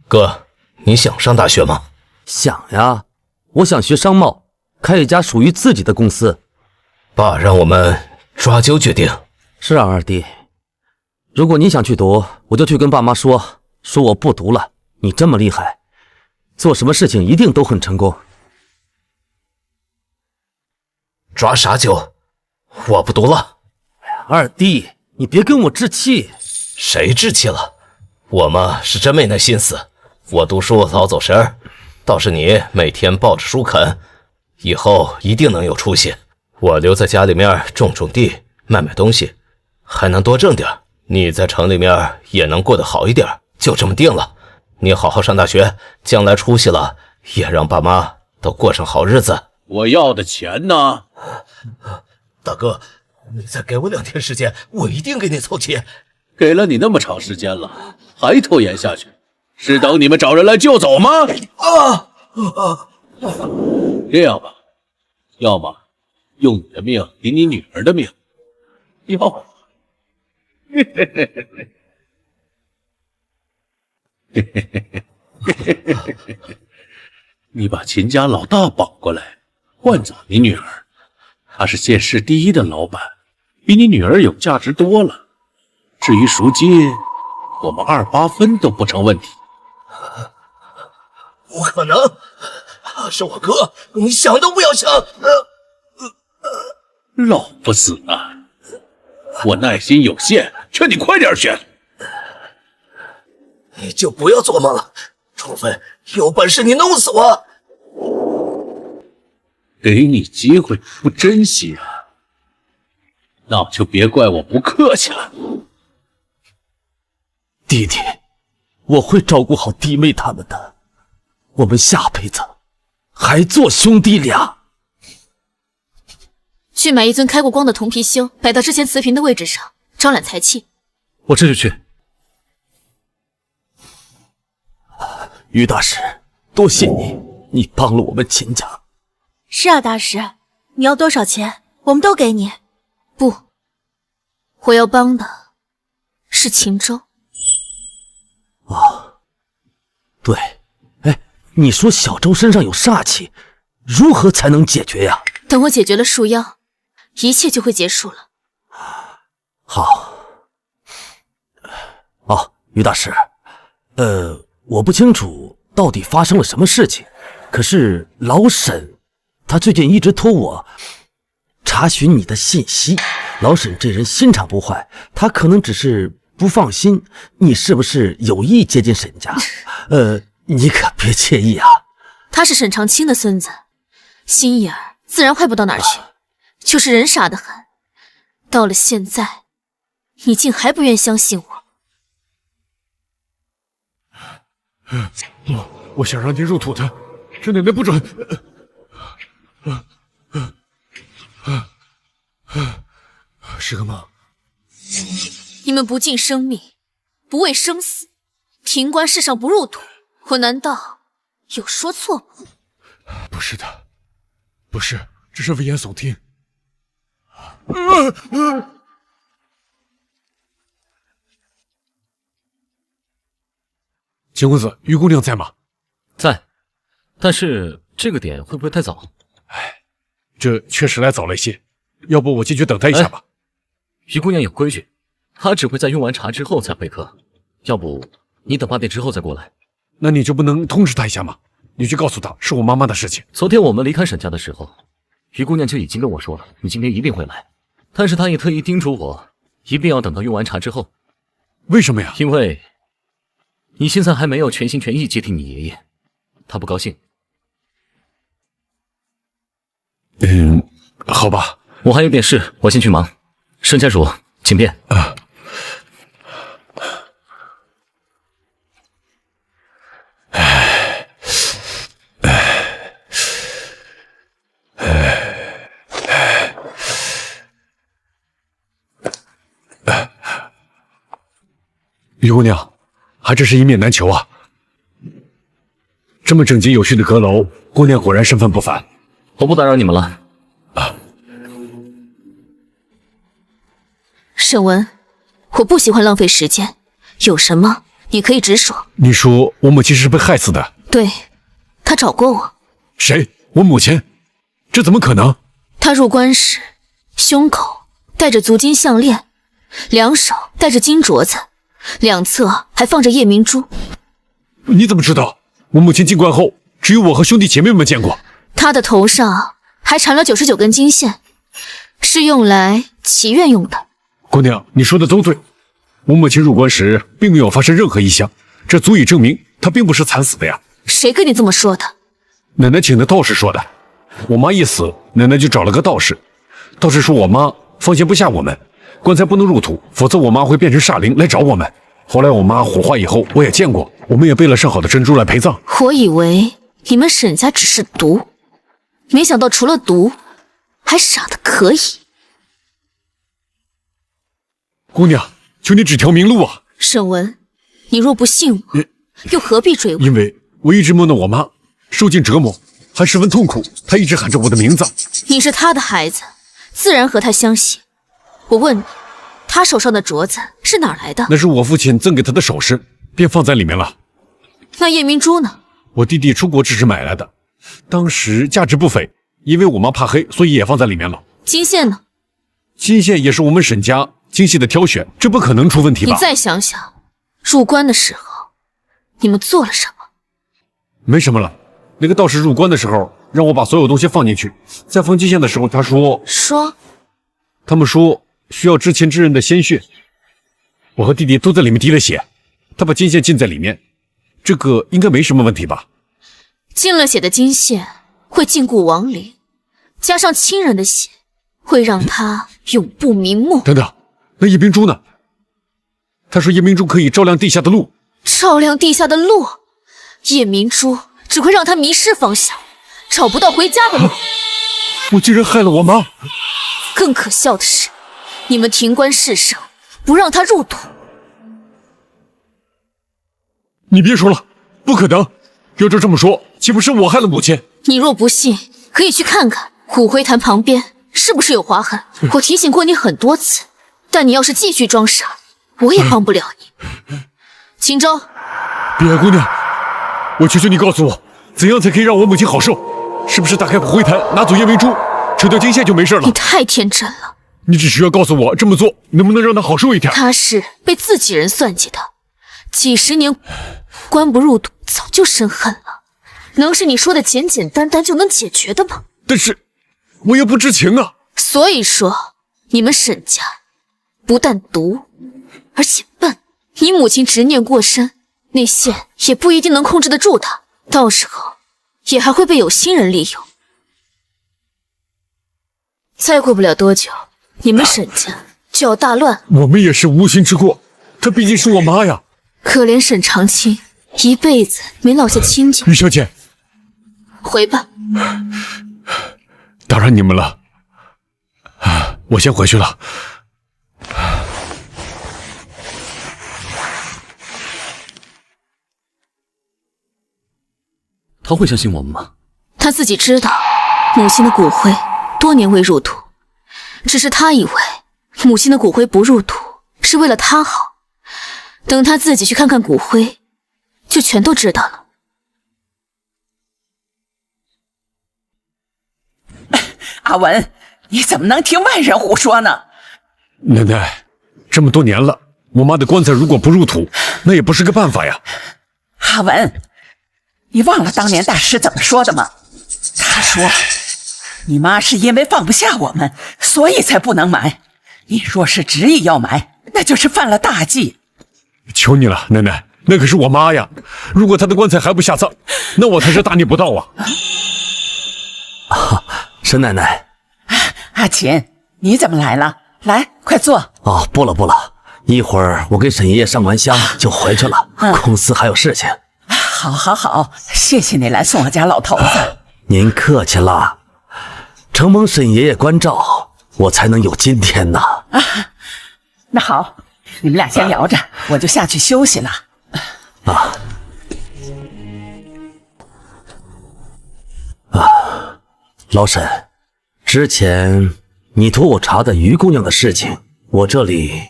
哥，你想上大学吗？想呀，我想学商贸，开一家属于自己的公司。爸让我们抓阄决定。是啊，二弟，如果你想去读，我就去跟爸妈说我不读了。你这么厉害，做什么事情一定都很成功。抓啥阄？我不读了。二弟，你别跟我置气。谁置气了？我嘛是真没那心思。我读书老走神儿，倒是你每天抱着书啃，以后一定能有出息。我留在家里面种种地，卖卖东西，还能多挣点。你在城里面也能过得好一点，就这么定了。你好好上大学，将来出息了，也让爸妈都过上好日子。我要的钱呢？大哥，你再给我2天时间，我一定给你凑齐。给了你那么长时间了，还拖延下去，是等你们找人来救走吗？这样吧，要么用你的命抵你女儿的命，要么你把秦家老大绑过来，换走你女儿。他是县市第一的老板，比你女儿有价值多了。至于赎金，我们28分都不成问题。不可能，是我哥，你想都不要想。老不死啊！我耐心有限，劝你快点选。你就不要做梦了，除非有本事你弄死我。给你机会不珍惜啊，那就别怪我不客气了。弟弟，我会照顾好弟妹他们的，我们下辈子还做兄弟俩。去买一尊开过光的铜貔貅，摆到之前瓷瓶的位置上，招揽财气。我这就去。于大师，多谢你，你帮了我们秦家。是啊，大师，你要多少钱，我们都给你。不，我要帮的是秦州。对，哎，你说小周身上有煞气，如何才能解决呀？等我解决了树妖，一切就会结束了。好。于大师，我不清楚到底发生了什么事情，可是老沈他最近一直托我查询你的信息。老沈这人心肠不坏，他可能只是不放心你是不是有意接近沈家。你可别介意啊。他是沈长清的孙子，心眼儿自然坏不到哪儿去，就是人傻得很。到了现在，你竟还不愿相信我。我想让您入土的，是奶奶不准。是个梦。你们不敬生命，不畏生死，停官世上不入土，我难道有说错吗？不是的，不是，只是危言耸听。秦公子，于姑娘在吗？在，但是这个点会不会太早？这确实来早了一些，要不我进去等她一下吧。于姑娘有规矩，她只会在用完茶之后才会客，要不你等8点之后再过来。那你就不能通知她一下吗？你去告诉她是我妈妈的事情。昨天我们离开沈家的时候，于姑娘就已经跟我说了，你今天一定会来，但是她也特意叮嘱我，一定要等到用完茶之后。为什么呀？因为你现在还没有全心全意接替你爷爷，她不高兴。好吧，我还有点事，我先去忙。沈家主，请便。于姑娘，还真是一面难求啊！这么整洁有序的阁楼，姑娘果然身份不凡。我不打扰你们了。沈文，我不喜欢浪费时间，有什么你可以直说。你说我母亲是被害死的？对，她找过我。谁？我母亲？这怎么可能？她入关时，胸口戴着足金项链，两手戴着金镯子，两侧还放着夜明珠。你怎么知道？我母亲进关后，只有我和兄弟姐妹们见过。她的头上还缠了99根金线，是用来祈愿用的。姑娘，你说的都对。我母亲入关时并没有发生任何异象，这足以证明她并不是惨死的呀。谁跟你这么说的？奶奶请的道士说的。我妈一死，奶奶就找了个道士。道士说我妈放心不下我们，棺材不能入土，否则我妈会变成煞灵来找我们。后来我妈火化以后，我也见过，我们也备了上好的珍珠来陪葬。我以为你们沈家只是毒，没想到除了毒，还傻得可以。姑娘，求你指条明路啊！沈文，你若不信我，又何必追我？因为我一直梦到我妈受尽折磨，还十分痛苦，她一直喊着我的名字。你是她的孩子，自然和她相信。我问你，她手上的镯子是哪来的？那是我父亲赠给她的首饰，便放在里面了。那夜明珠呢？我弟弟出国之时买来的，当时价值不菲，因为我妈怕黑，所以也放在里面了。金线呢？金线也是我们沈家精细的挑选，这不可能出问题吧？你再想想，入关的时候你们做了什么？没什么了。那个道士入关的时候，让我把所有东西放进去，在放金线的时候，他说他们说需要之前之人的鲜血，我和弟弟都在里面滴了血，他把金线浸在里面，这个应该没什么问题吧？浸了血的金线会禁锢亡灵，加上亲人的血，会让他永不瞑目。等等，那夜明珠呢？他说夜明珠可以照亮地下的路。照亮地下的路？夜明珠只会让他迷失方向，找不到回家的路。我竟然害了我妈！更可笑的是，你们停官事上，不让他入土。你别说了，不可能！要照这么说，岂不是我害了母亲？你若不信，可以去看看虎灰潭旁边是不是有划痕。我提醒过你很多次，但你要是继续装傻，我也帮不了你。秦州，碧海姑娘，我求求你告诉我，怎样才可以让我母亲好受？是不是打开虎灰潭，拿走夜明珠，扯掉金线就没事了？你太天真了。你只需要告诉我这么做能不能让她好受一点。她是被自己人算计的，几十年关不入土，早就生恨了。能是你说的简简单单就能解决的吗？但是我也不知情啊。所以说，你们沈家不但毒，而且笨。你母亲执念过深，那线也不一定能控制得住她，到时候也还会被有心人利用。再过不了多久，你们沈家就要大乱。我们也是无心之过，她毕竟是我妈呀。可怜沈长青，一辈子没落下亲近。于小姐，回吧。打扰你们了，我先回去了。他会相信我们吗？他自己知道，母亲的骨灰多年未入土，只是他以为母亲的骨灰不入土是为了他好。等他自己去看看骨灰，就全都知道了。阿文，你怎么能听外人胡说呢？奶奶，这么多年了，我妈的棺材如果不入土，那也不是个办法呀。阿文，你忘了当年大师怎么说的吗？他说，你妈是因为放不下我们，所以才不能埋。你若是执意要埋，那就是犯了大忌。求你了，奶奶，那可是我妈呀！如果她的棺材还不下葬，那我才是大逆不道啊！沈奶奶，阿琴，你怎么来了？来，快坐。哦，不了，一会儿我给沈爷爷上完香就回去了，公司还有事情。好，谢谢你来送我家老头子。您客气了，承蒙沈爷爷关照，我才能有今天呢。那好，你们俩先聊着，我就下去休息了。老沈，之前你托我查的于姑娘的事情，我这里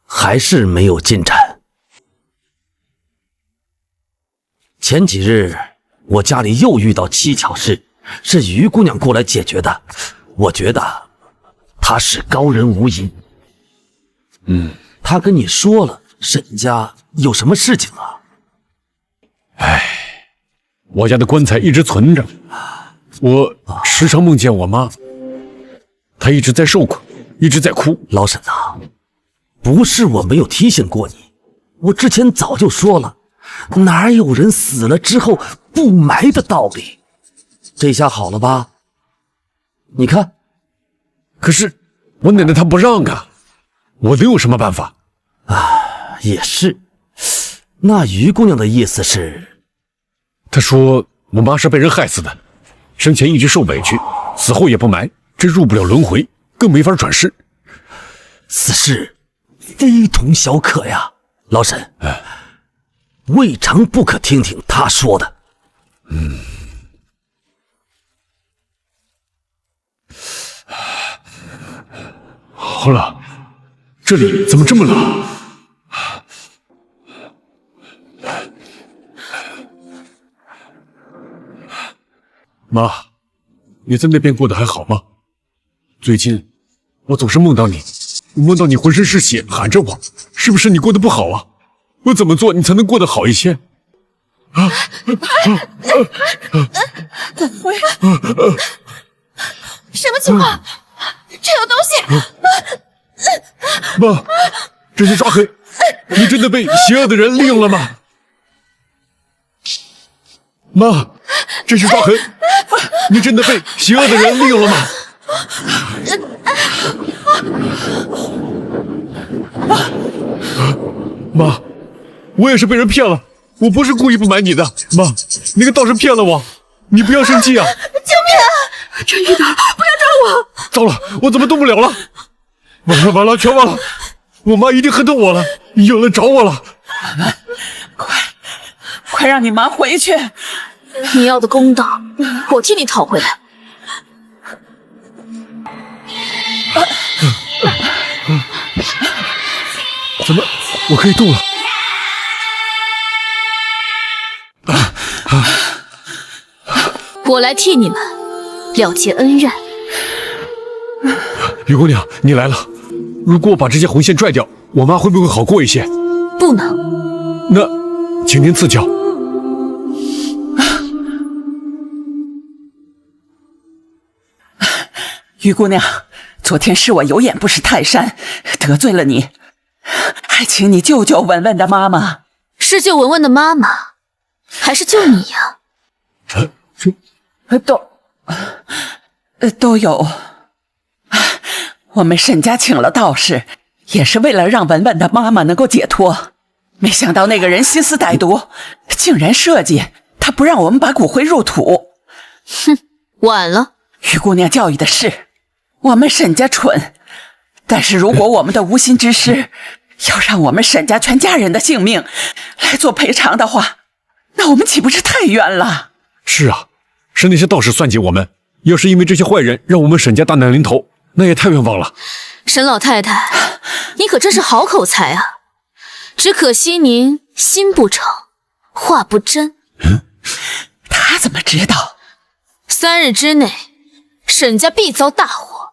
还是没有进展。前几日我家里又遇到蹊跷事，是于姑娘过来解决的，我觉得她是高人无疑。她跟你说了沈家有什么事情啊？我家的棺材一直存着，我时常梦见我妈，她一直在受苦，一直在哭。老沈啊，不是我没有提醒过你，我之前早就说了，哪有人死了之后不埋的道理？这下好了吧？你看，可是我奶奶她不让啊，我能有什么办法？也是。那于姑娘的意思是？她说我妈是被人害死的，生前一直受委屈，死后也不埋，这入不了轮回，更没法转世。此事非同小可呀，老沈，未尝不可听听他说的。好冷，这里怎么这么冷？妈，你在那边过得还好吗？最近我总是梦到你，梦到你浑身是血，喊着我，是不是你过得不好啊？我怎么做你才能过得好一些？骨灰？什么情况？这有东西！妈，这些抓痕，你真的被邪恶的人利用了吗？妈，这些抓痕，你真的被邪恶的人利用了吗？妈，我也是被人骗了，我不是故意不瞒你的。妈，那个道士骗了我，你不要生气啊！救命啊！陈玉德，不要抓我！糟了，我怎么动不了了？完了，全完了！我妈一定恨透我了，又来找我了。快让你妈回去！你要的公道，我替你讨回来。怎么，我可以动了？我来替你们了结恩怨。于姑娘，你来了。如果我把这些红线拽掉，我妈会不会好过一些？不能。那，请您赐教。于姑娘，昨天是我有眼不识泰山，得罪了你，还请你救救文文的妈妈。是救文文的妈妈，还是救你呀？都有。我们沈家请了道士，也是为了让文文的妈妈能够解脱。没想到那个人心思歹毒，竟然设计他不让我们把骨灰入土。哼，晚了。于姑娘教育的是，我们沈家蠢，但是如果我们的无心之失要让我们沈家全家人的性命来做赔偿的话，那我们岂不是太冤了？是啊，是那些道士算计我们。要是因为这些坏人让我们沈家大难临头，那也太冤枉了。沈老太太，你可真是好口才啊！只可惜您心不诚，话不真。他怎么知道？3日之内，沈家必遭大祸。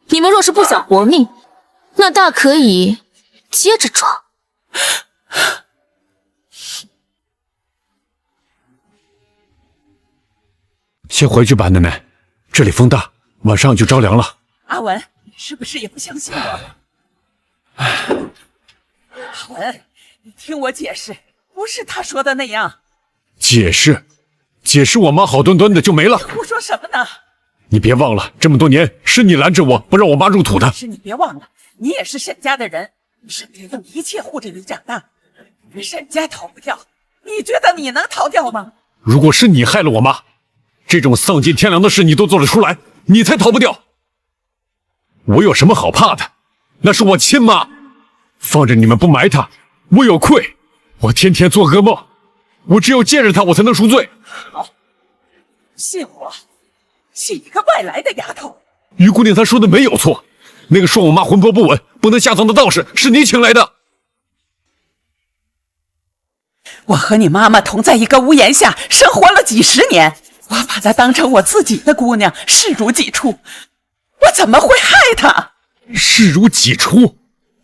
你们若是不想活命，那大可以接着装。先回去吧，奶奶。这里风大，晚上就着凉了。阿文，你是不是也不相信我？阿文，你听我解释，不是他说的那样。解释，我妈好端端的就没了。你胡说什么呢？你别忘了，这么多年是你拦着我，不让我妈入土的。是你别忘了，你也是沈家的人，沈家用一切护着你长大，沈家逃不掉，你觉得你能逃掉吗？如果是你害了我妈，这种丧尽天良的事你都做得出来，你才逃不掉。我有什么好怕的？那是我亲妈，放着你们不埋她，我有愧。我天天做噩梦，我只有见着她，我才能赎罪。好，信我，信一个外来的丫头。于姑娘她说的没有错，那个说我妈魂魄不稳，不能下葬的道士是你请来的。我和你妈妈同在一个屋檐下生活了几十年，我把她当成我自己的姑娘，视如己出，我怎么会害她？视如己出？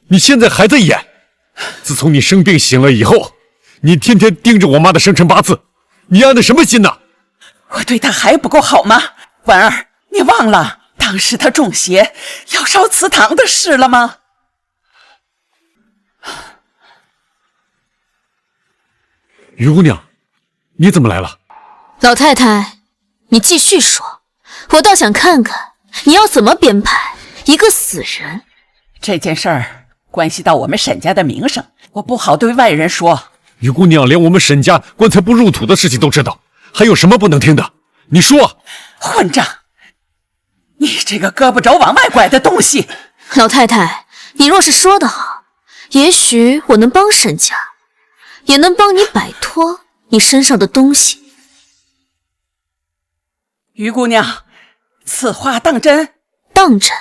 你现在还在演？自从你生病醒了以后，你天天盯着我妈的生辰八字，你安的什么心呢？我对她还不够好吗？婉儿，你忘了当时她中邪要烧祠堂的事了吗？于姑娘，你怎么来了？老太太，你继续说，我倒想看看你要怎么编排一个死人。这件事儿关系到我们沈家的名声，我不好对外人说。于姑娘连我们沈家棺材不入土的事情都知道，还有什么不能听的？你说！混账！你这个胳膊肘往外拐的东西！老太太，你若是说得好，也许我能帮沈家，也能帮你摆脱你身上的东西。于姑娘，此话当真？当真。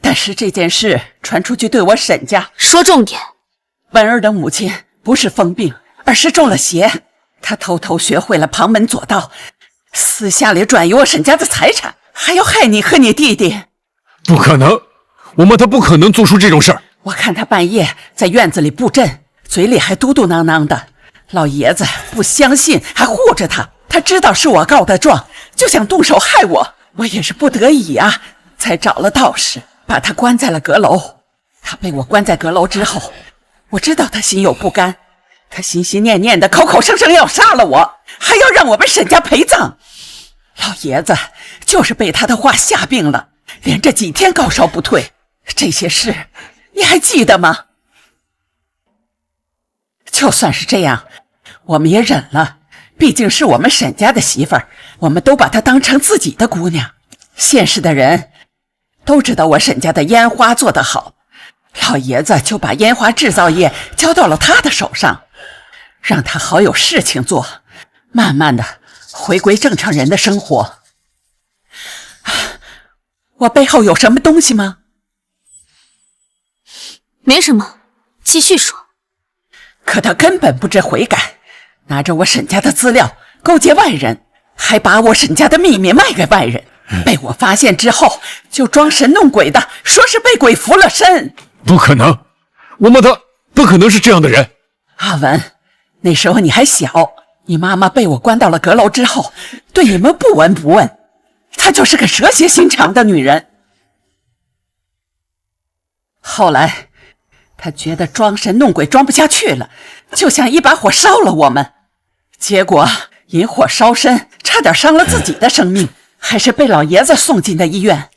但是这件事传出去，对我沈家说重点。文儿的母亲不是疯病，而是中了邪。她偷偷学会了旁门左道，私下里转移我沈家的财产，还要害你和你弟弟。不可能，我妈她不可能做出这种事儿。我看她半夜在院子里布阵，嘴里还嘟嘟囔囔的。老爷子不相信，还护着她。他知道是我告的状，就想动手害我。我也是不得已啊，才找了道士，把他关在了阁楼。他被我关在阁楼之后，我知道他心有不甘，他心心念念的，口口声声要杀了我，还要让我们沈家陪葬。老爷子就是被他的话吓病了，连着几天高烧不退。这些事你还记得吗？就算是这样，我们也忍了。毕竟是我们沈家的媳妇儿，我们都把她当成自己的姑娘。现实的人都知道我沈家的烟花做得好，老爷子就把烟花制造业交到了他的手上，让他好有事情做，慢慢的回归正常人的生活。我背后有什么东西吗？没什么，继续说。可他根本不知悔改，拿着我沈家的资料勾结外人，还把我沈家的秘密卖给外人。被我发现之后，就装神弄鬼的，说是被鬼附了身。不可能，我妈她不可能是这样的人。阿文，那时候你还小，你妈妈被我关到了阁楼之后，对你们不闻不问，她就是个蛇蝎心肠的女人。后来她觉得装神弄鬼装不下去了，就想一把火烧了我们，结果引火烧身，差点伤了自己的生命，还是被老爷子送进的医院。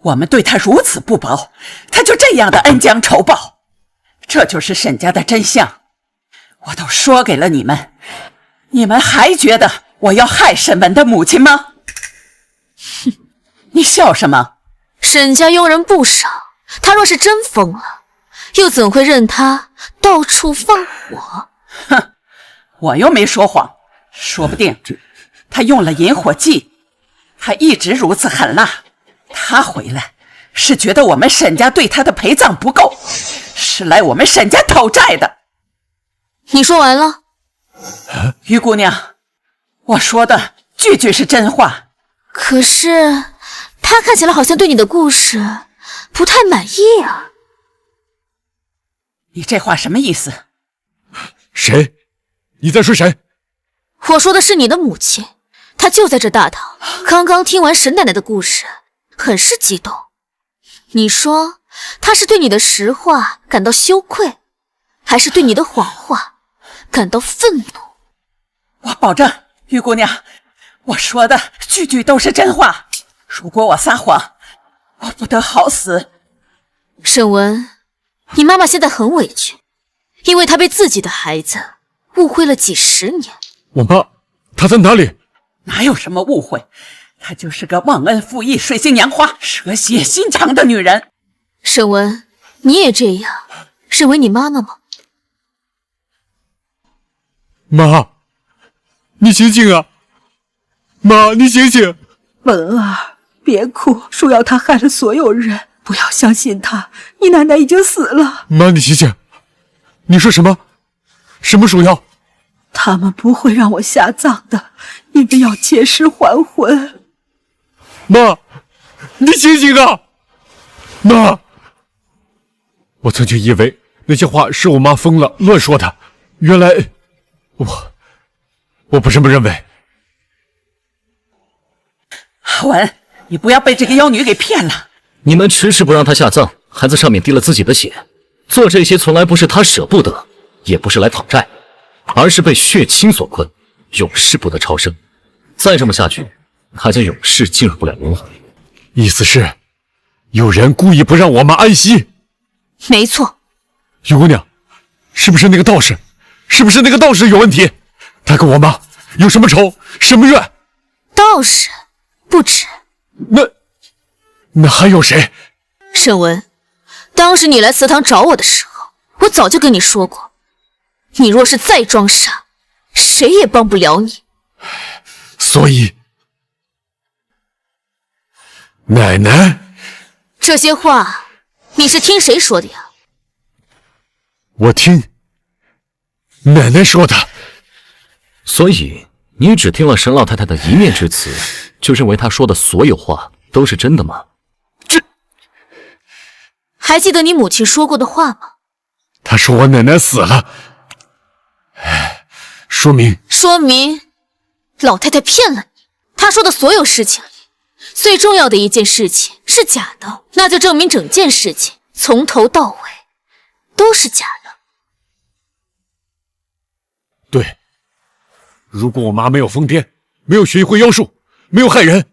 我们对她如此不薄，她就这样的恩将仇报，这就是沈家的真相。我都说给了你们，你们还觉得我要害沈文的母亲吗？哼，你笑什么？沈家佣人不少，他若是真疯了，又怎会任他到处放火？哼，我又没说谎，说不定他用了引火剂，还一直如此狠辣。他回来是觉得我们沈家对他的陪葬不够，是来我们沈家讨债的。你说完了？于姑娘，我说的句句是真话。可是他看起来好像对你的故事不太满意啊。你这话什么意思？谁？你在说谁？我说的是你的母亲，她就在这大堂，刚刚听完沈奶奶的故事，很是激动。你说她是对你的实话感到羞愧，还是对你的谎话感到愤怒？我保证，于姑娘，我说的句句都是真话。如果我撒谎，我不得好死。沈文，你妈妈现在很委屈，因为她被自己的孩子误会了几十年。我妈，她在哪里？哪有什么误会，她就是个忘恩负义、水性杨花、蛇蝎心肠的女人。沈文，你也这样认为你妈妈吗？妈，你醒醒啊！妈，你醒醒！文儿，别哭，树瑶她害了所有人，不要相信她，你奶奶已经死了。妈，你醒醒！你说什么？什么鼠妖？他们不会让我下葬的，因为要借尸还魂。妈，你醒醒啊！妈，我曾经以为那些话是我妈疯了乱说的，原来我不这么认为。阿文，你不要被这个妖女给骗了。你们迟迟不让她下葬，还在上面滴了自己的血，做这些从来不是她舍不得，也不是来讨债，而是被血亲所困，永世不得超生。再这么下去，她将永世进入不了轮回。意思是，有人故意不让我妈安息？没错。于姑娘，是不是那个道士？是不是那个道士有问题？他跟我妈有什么仇，什么怨？道士不止。那还有谁？沈文，当时你来祠堂找我的时候，我早就跟你说过，你若是再装傻，谁也帮不了你。所以，奶奶，这些话你是听谁说的呀？我听奶奶说的。所以你只听了沈老太太的一面之词，就认为她说的所有话都是真的吗？还记得你母亲说过的话吗？她说我奶奶死了，说明老太太骗了你。她说的所有事情里，最重要的一件事情是假的，那就证明整件事情从头到尾都是假的。对，如果我妈没有疯癫，没有学会妖术，没有害人，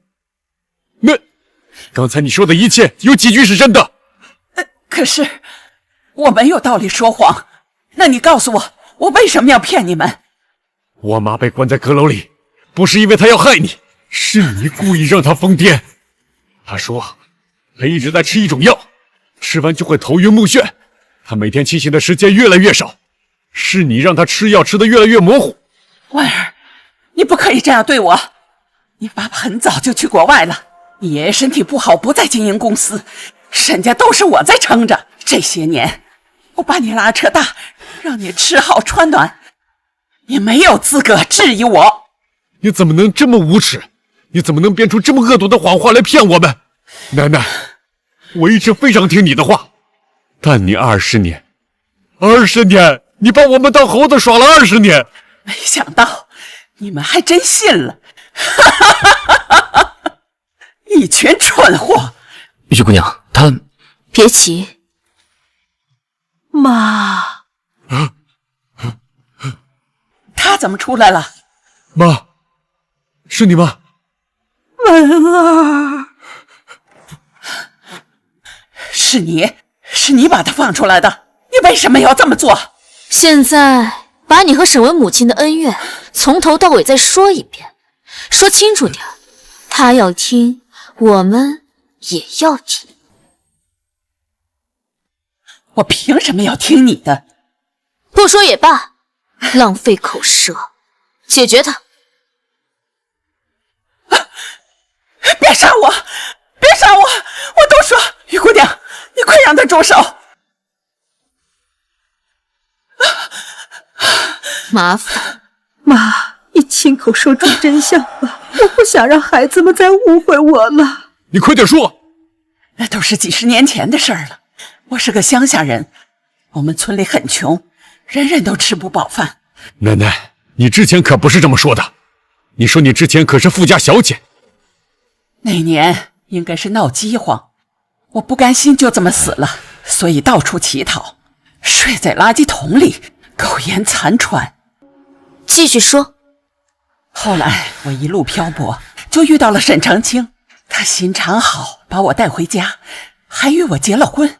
那刚才你说的一切有几句是真的？可是我没有道理说谎，那你告诉我，我为什么要骗你们？我妈被关在阁楼里，不是因为她要害你，是你故意让她疯癫。她说她一直在吃一种药，吃完就会头晕目眩，她每天清醒的时间越来越少，是你让她吃药吃得越来越模糊。婉儿，你不可以这样对我。你爸爸很早就去国外了，你爷爷身体不好，不再经营公司，沈家都是我在撑着。这些年我把你拉扯大，让你吃好穿暖，你没有资格质疑我。你怎么能这么无耻？你怎么能编出这么恶毒的谎话来骗我们？奶奶，我一直非常听你的话，但你20年，你把我们当猴子耍了20年。没想到你们还真信了，一群蠢货。玉姑娘，她别急。妈，她怎么出来了？妈，是你吗？文儿，是你把她放出来的，你为什么要这么做？现在把你和沈文母亲的恩怨从头到尾再说一遍，说清楚点，她要听，我们也要听。我凭什么要听你的？不说也罢，浪费口舌，解决他。别杀我！别杀我！我都说，于姑娘，你快让他住手！麻烦，妈，你亲口说出真相吧，我不想让孩子们再误会我了。你快点说！那都是几十年前的事儿了。我是个乡下人，我们村里很穷，人人都吃不饱饭。奶奶，你之前可不是这么说的。你说你之前可是富家小姐。那年应该是闹饥荒，我不甘心就这么死了，所以到处乞讨，睡在垃圾桶里，苟延残喘。继续说。后来我一路漂泊，就遇到了沈长清，他心肠好，把我带回家，还与我结了婚。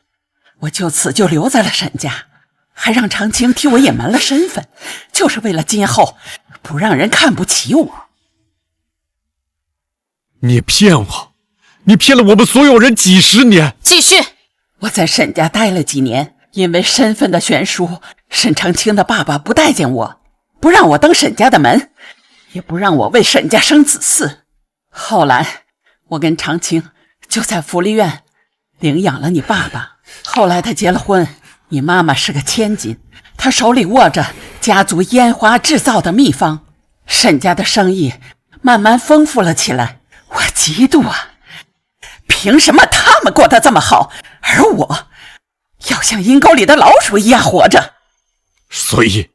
我就此就留在了沈家，还让长清替我隐瞒了身份，就是为了今后不让人看不起我。你骗我，你骗了我们所有人几十年。继续。我在沈家待了几年，因为身份的悬殊，沈长清的爸爸不待见我，不让我登沈家的门，也不让我为沈家生子嗣。后来我跟长清就在福利院领养了你爸爸。后来他结了婚，你妈妈是个千金，她手里握着家族烟花制造的秘方，沈家的生意慢慢丰富了起来。我嫉妒啊！凭什么他们过得这么好，而我要像阴沟里的老鼠一样活着？所以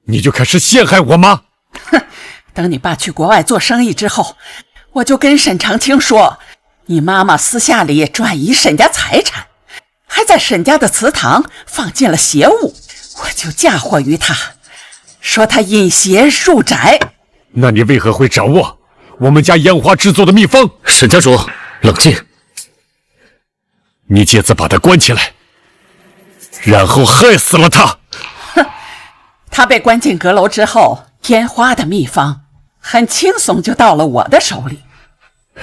你就开始陷害我妈？哼！等你爸去国外做生意之后，我就跟沈长清说，你妈妈私下里转移沈家财产，还在沈家的祠堂放进了邪物，我就嫁祸于他，说他引邪入宅。那你为何会掌握我们家烟花制作的秘方？沈家主，冷静。你借此把他关起来，然后害死了他。哼！他被关进阁楼之后，烟花的秘方很轻松就到了我的手里。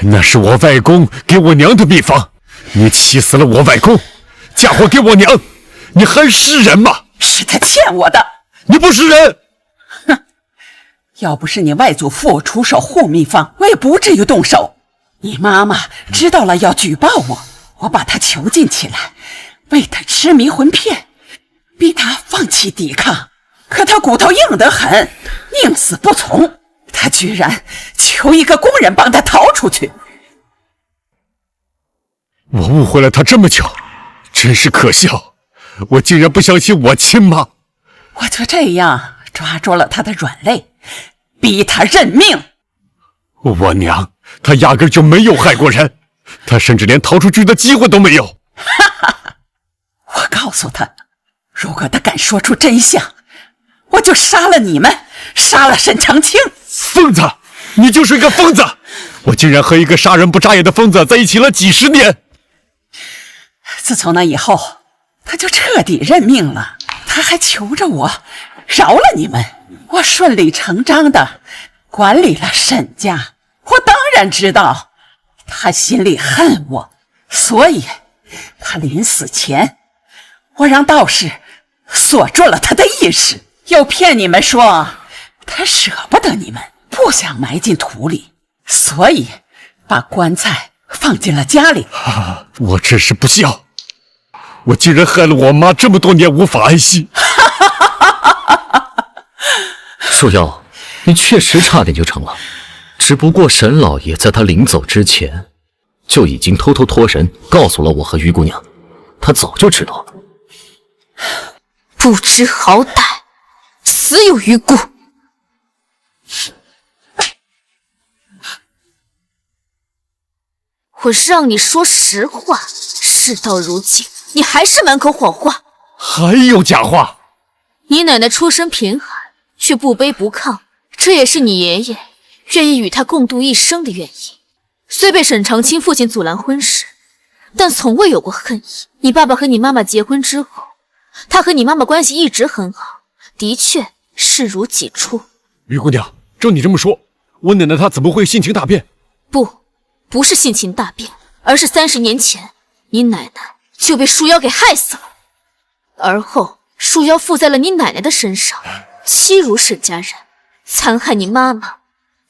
那是我外公给我娘的秘方，你气死了我外公，嫁祸给我娘，你还是人吗？是他欠我的。你不是人！哼！要不是你外祖父出手护秘方，我也不至于动手。你妈妈知道了要举报我，我把她囚禁起来，喂她吃迷魂片，逼她放弃抵抗。可她骨头硬得很，宁死不从。她居然求一个工人帮她逃出去。我误会了她这么久，真是可笑。我竟然不相信我亲妈。我就这样抓住了她的软肋，逼她认命。我娘她压根就没有害过人，她甚至连逃出去的机会都没有。哈哈哈！我告诉她，如果她敢说出真相，我就杀了你们，杀了沈长清。疯子，你就是一个疯子！我竟然和一个杀人不眨眼的疯子在一起了几十年。自从那以后，他就彻底认命了。他还求着我饶了你们，我顺理成章的管理了沈家。我当然知道他心里恨我，所以他临死前，我让道士锁住了他的意识，又骗你们说他舍不得你们，不想埋进土里，所以把棺材放进了家里。我真是不孝，我竟然害了我妈这么多年无法安息。树妖，你确实差点就成了，只不过沈老爷在他临走之前就已经偷偷托人告诉了我和于姑娘，他早就知道了。不知好歹，死有余辜。我是让你说实话，事到如今，你还是满口谎话，还有假话。你奶奶出身贫寒，却不卑不亢，这也是你爷爷愿意与她共度一生的原因。虽被沈长清父亲阻拦婚事，但从未有过恨意。你爸爸和你妈妈结婚之后，他和你妈妈关系一直很好，的确视如己出。于姑娘，照你这么说，我奶奶她怎么会性情大变？不是性情大变，而是30年前你奶奶就被树妖给害死了，而后树妖附在了你奶奶的身上，欺辱沈家人，残害你妈妈，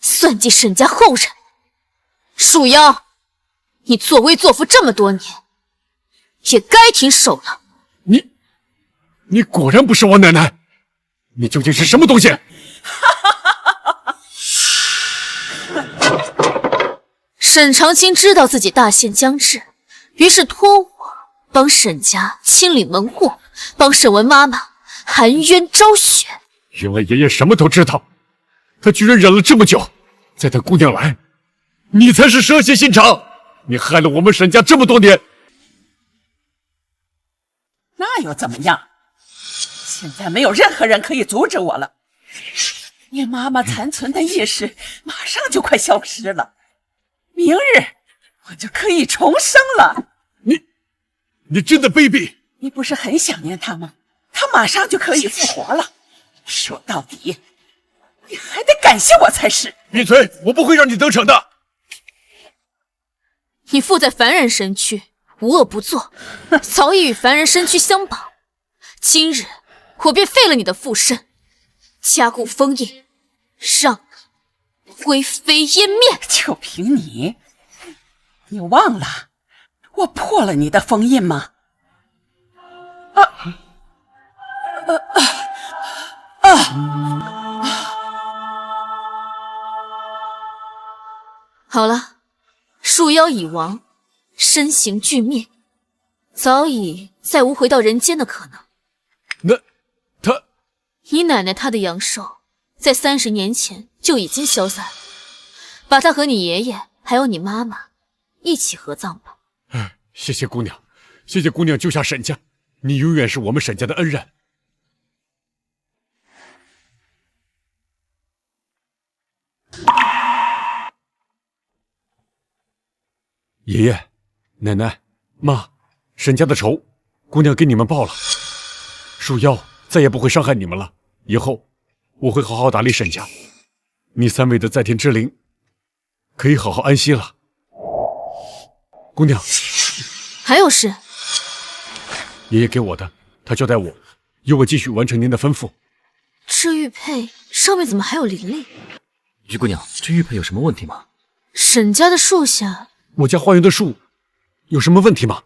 算计沈家后人。树妖，你作威作福这么多年，也该停手了。你果然不是我奶奶，你究竟是什么东西？沈长清知道自己大限将至，于是托我帮沈家清理门户，帮沈文妈妈含冤昭雪。原来爷爷什么都知道，他居然忍了这么久，再等姑娘来，你才是蛇蝎心肠！你害了我们沈家这么多年，那又怎么样？现在没有任何人可以阻止我了。你妈妈残存的意识马上就快消失了，明日我就可以重生了。你真的卑鄙！你不是很想念她吗？她马上就可以复活了。说到底，你还得感谢我才是。闭嘴！我不会让你得逞的。你附在凡人身躯，无恶不作，早已与凡人身躯相绑。今日我便废了你的附身，加固封印，让你灰飞烟灭。就凭你，你忘了我破了你的封印吗？好了，树妖已亡，身形俱灭，早已再无回到人间的可能。你奶奶她的阳寿在30年前就已经消散了，把她和你爷爷还有你妈妈一起合葬吧。谢谢姑娘，谢谢姑娘救下沈家，你永远是我们沈家的恩人。爷爷、奶奶、妈，沈家的仇，姑娘给你们报了。树妖再也不会伤害你们了，以后我会好好打理沈家。你3位的在天之灵可以好好安息了。姑娘，还有事？爷爷给我的，他交代我，由我继续完成您的吩咐。这玉佩上面怎么还有灵力？于姑娘，这玉佩有什么问题吗？沈家的树下，我家花园的树有什么问题吗？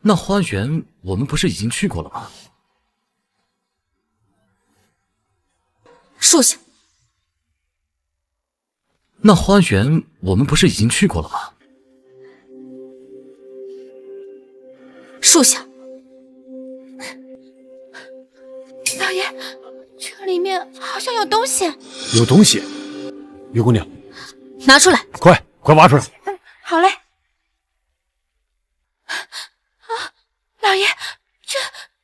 那花园我们不是已经去过了吗？树下。那花园我们不是已经去过了吗？树下。老爷，这里面好像有东西。有东西。于姑娘，拿出来，快挖出来。好嘞。老爷，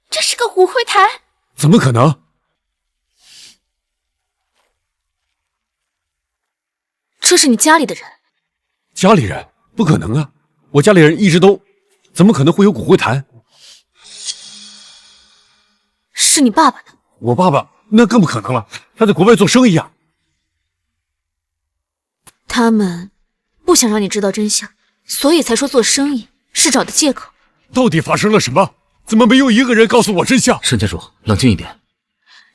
这是个骨灰坛。怎么可能？这是你家里的人？家里人？不可能啊！我家里人一直都……怎么可能会有骨灰坛？是你爸爸的。我爸爸那更不可能了，他在国外做生意啊。他们不想让你知道真相，所以才说做生意是找的借口。到底发生了什么？怎么没有一个人告诉我真相？沈家主，冷静一点。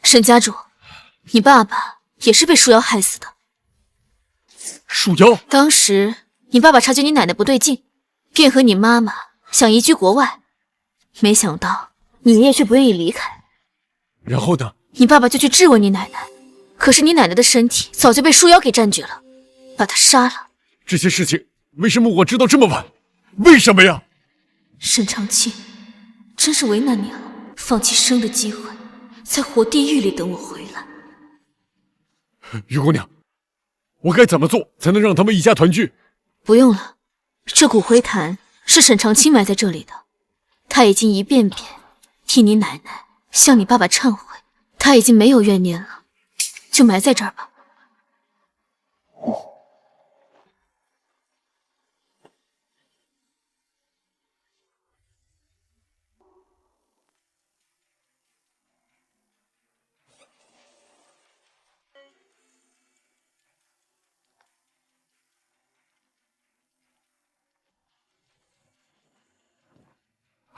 沈家主，你爸爸也是被树妖害死的。树妖？当时你爸爸察觉你奶奶不对劲，便和你妈妈想移居国外，没想到你爷爷却不愿意离开。然后呢？你爸爸就去质问你奶奶，可是你奶奶的身体早就被树妖给占据了，把她杀了。这些事情为什么我知道这么晚？为什么呀？沈长清，真是为难你了，放弃生的机会，在活地狱里等我回来。于姑娘，我该怎么做才能让他们一家团聚？不用了，这骨灰坛是沈长清埋在这里的，他已经一遍遍替你奶奶向你爸爸忏悔，他已经没有怨念了，就埋在这儿吧。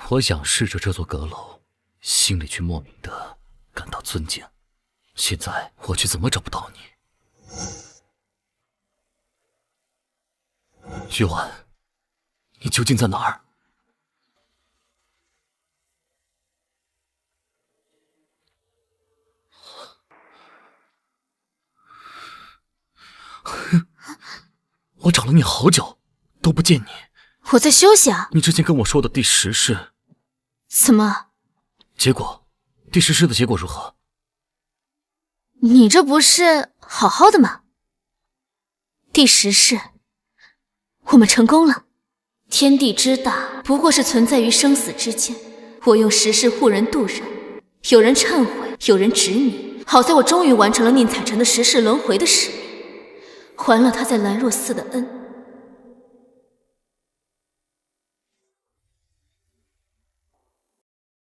我仰视着这座阁楼，心里却莫名的感到尊敬。现在我却怎么找不到你？徐婉，你究竟在哪儿？我找了你好久，都不见你。我在休息啊。你之前跟我说的第10世，怎么？结果，第10世的结果如何？你这不是好好的吗？第10世，我们成功了。天地之大，不过是存在于生死之间。我用10世护人渡人，有人忏悔，有人执迷。好在我终于完成了宁采臣的10世轮回的使命，还了他在兰若寺的恩。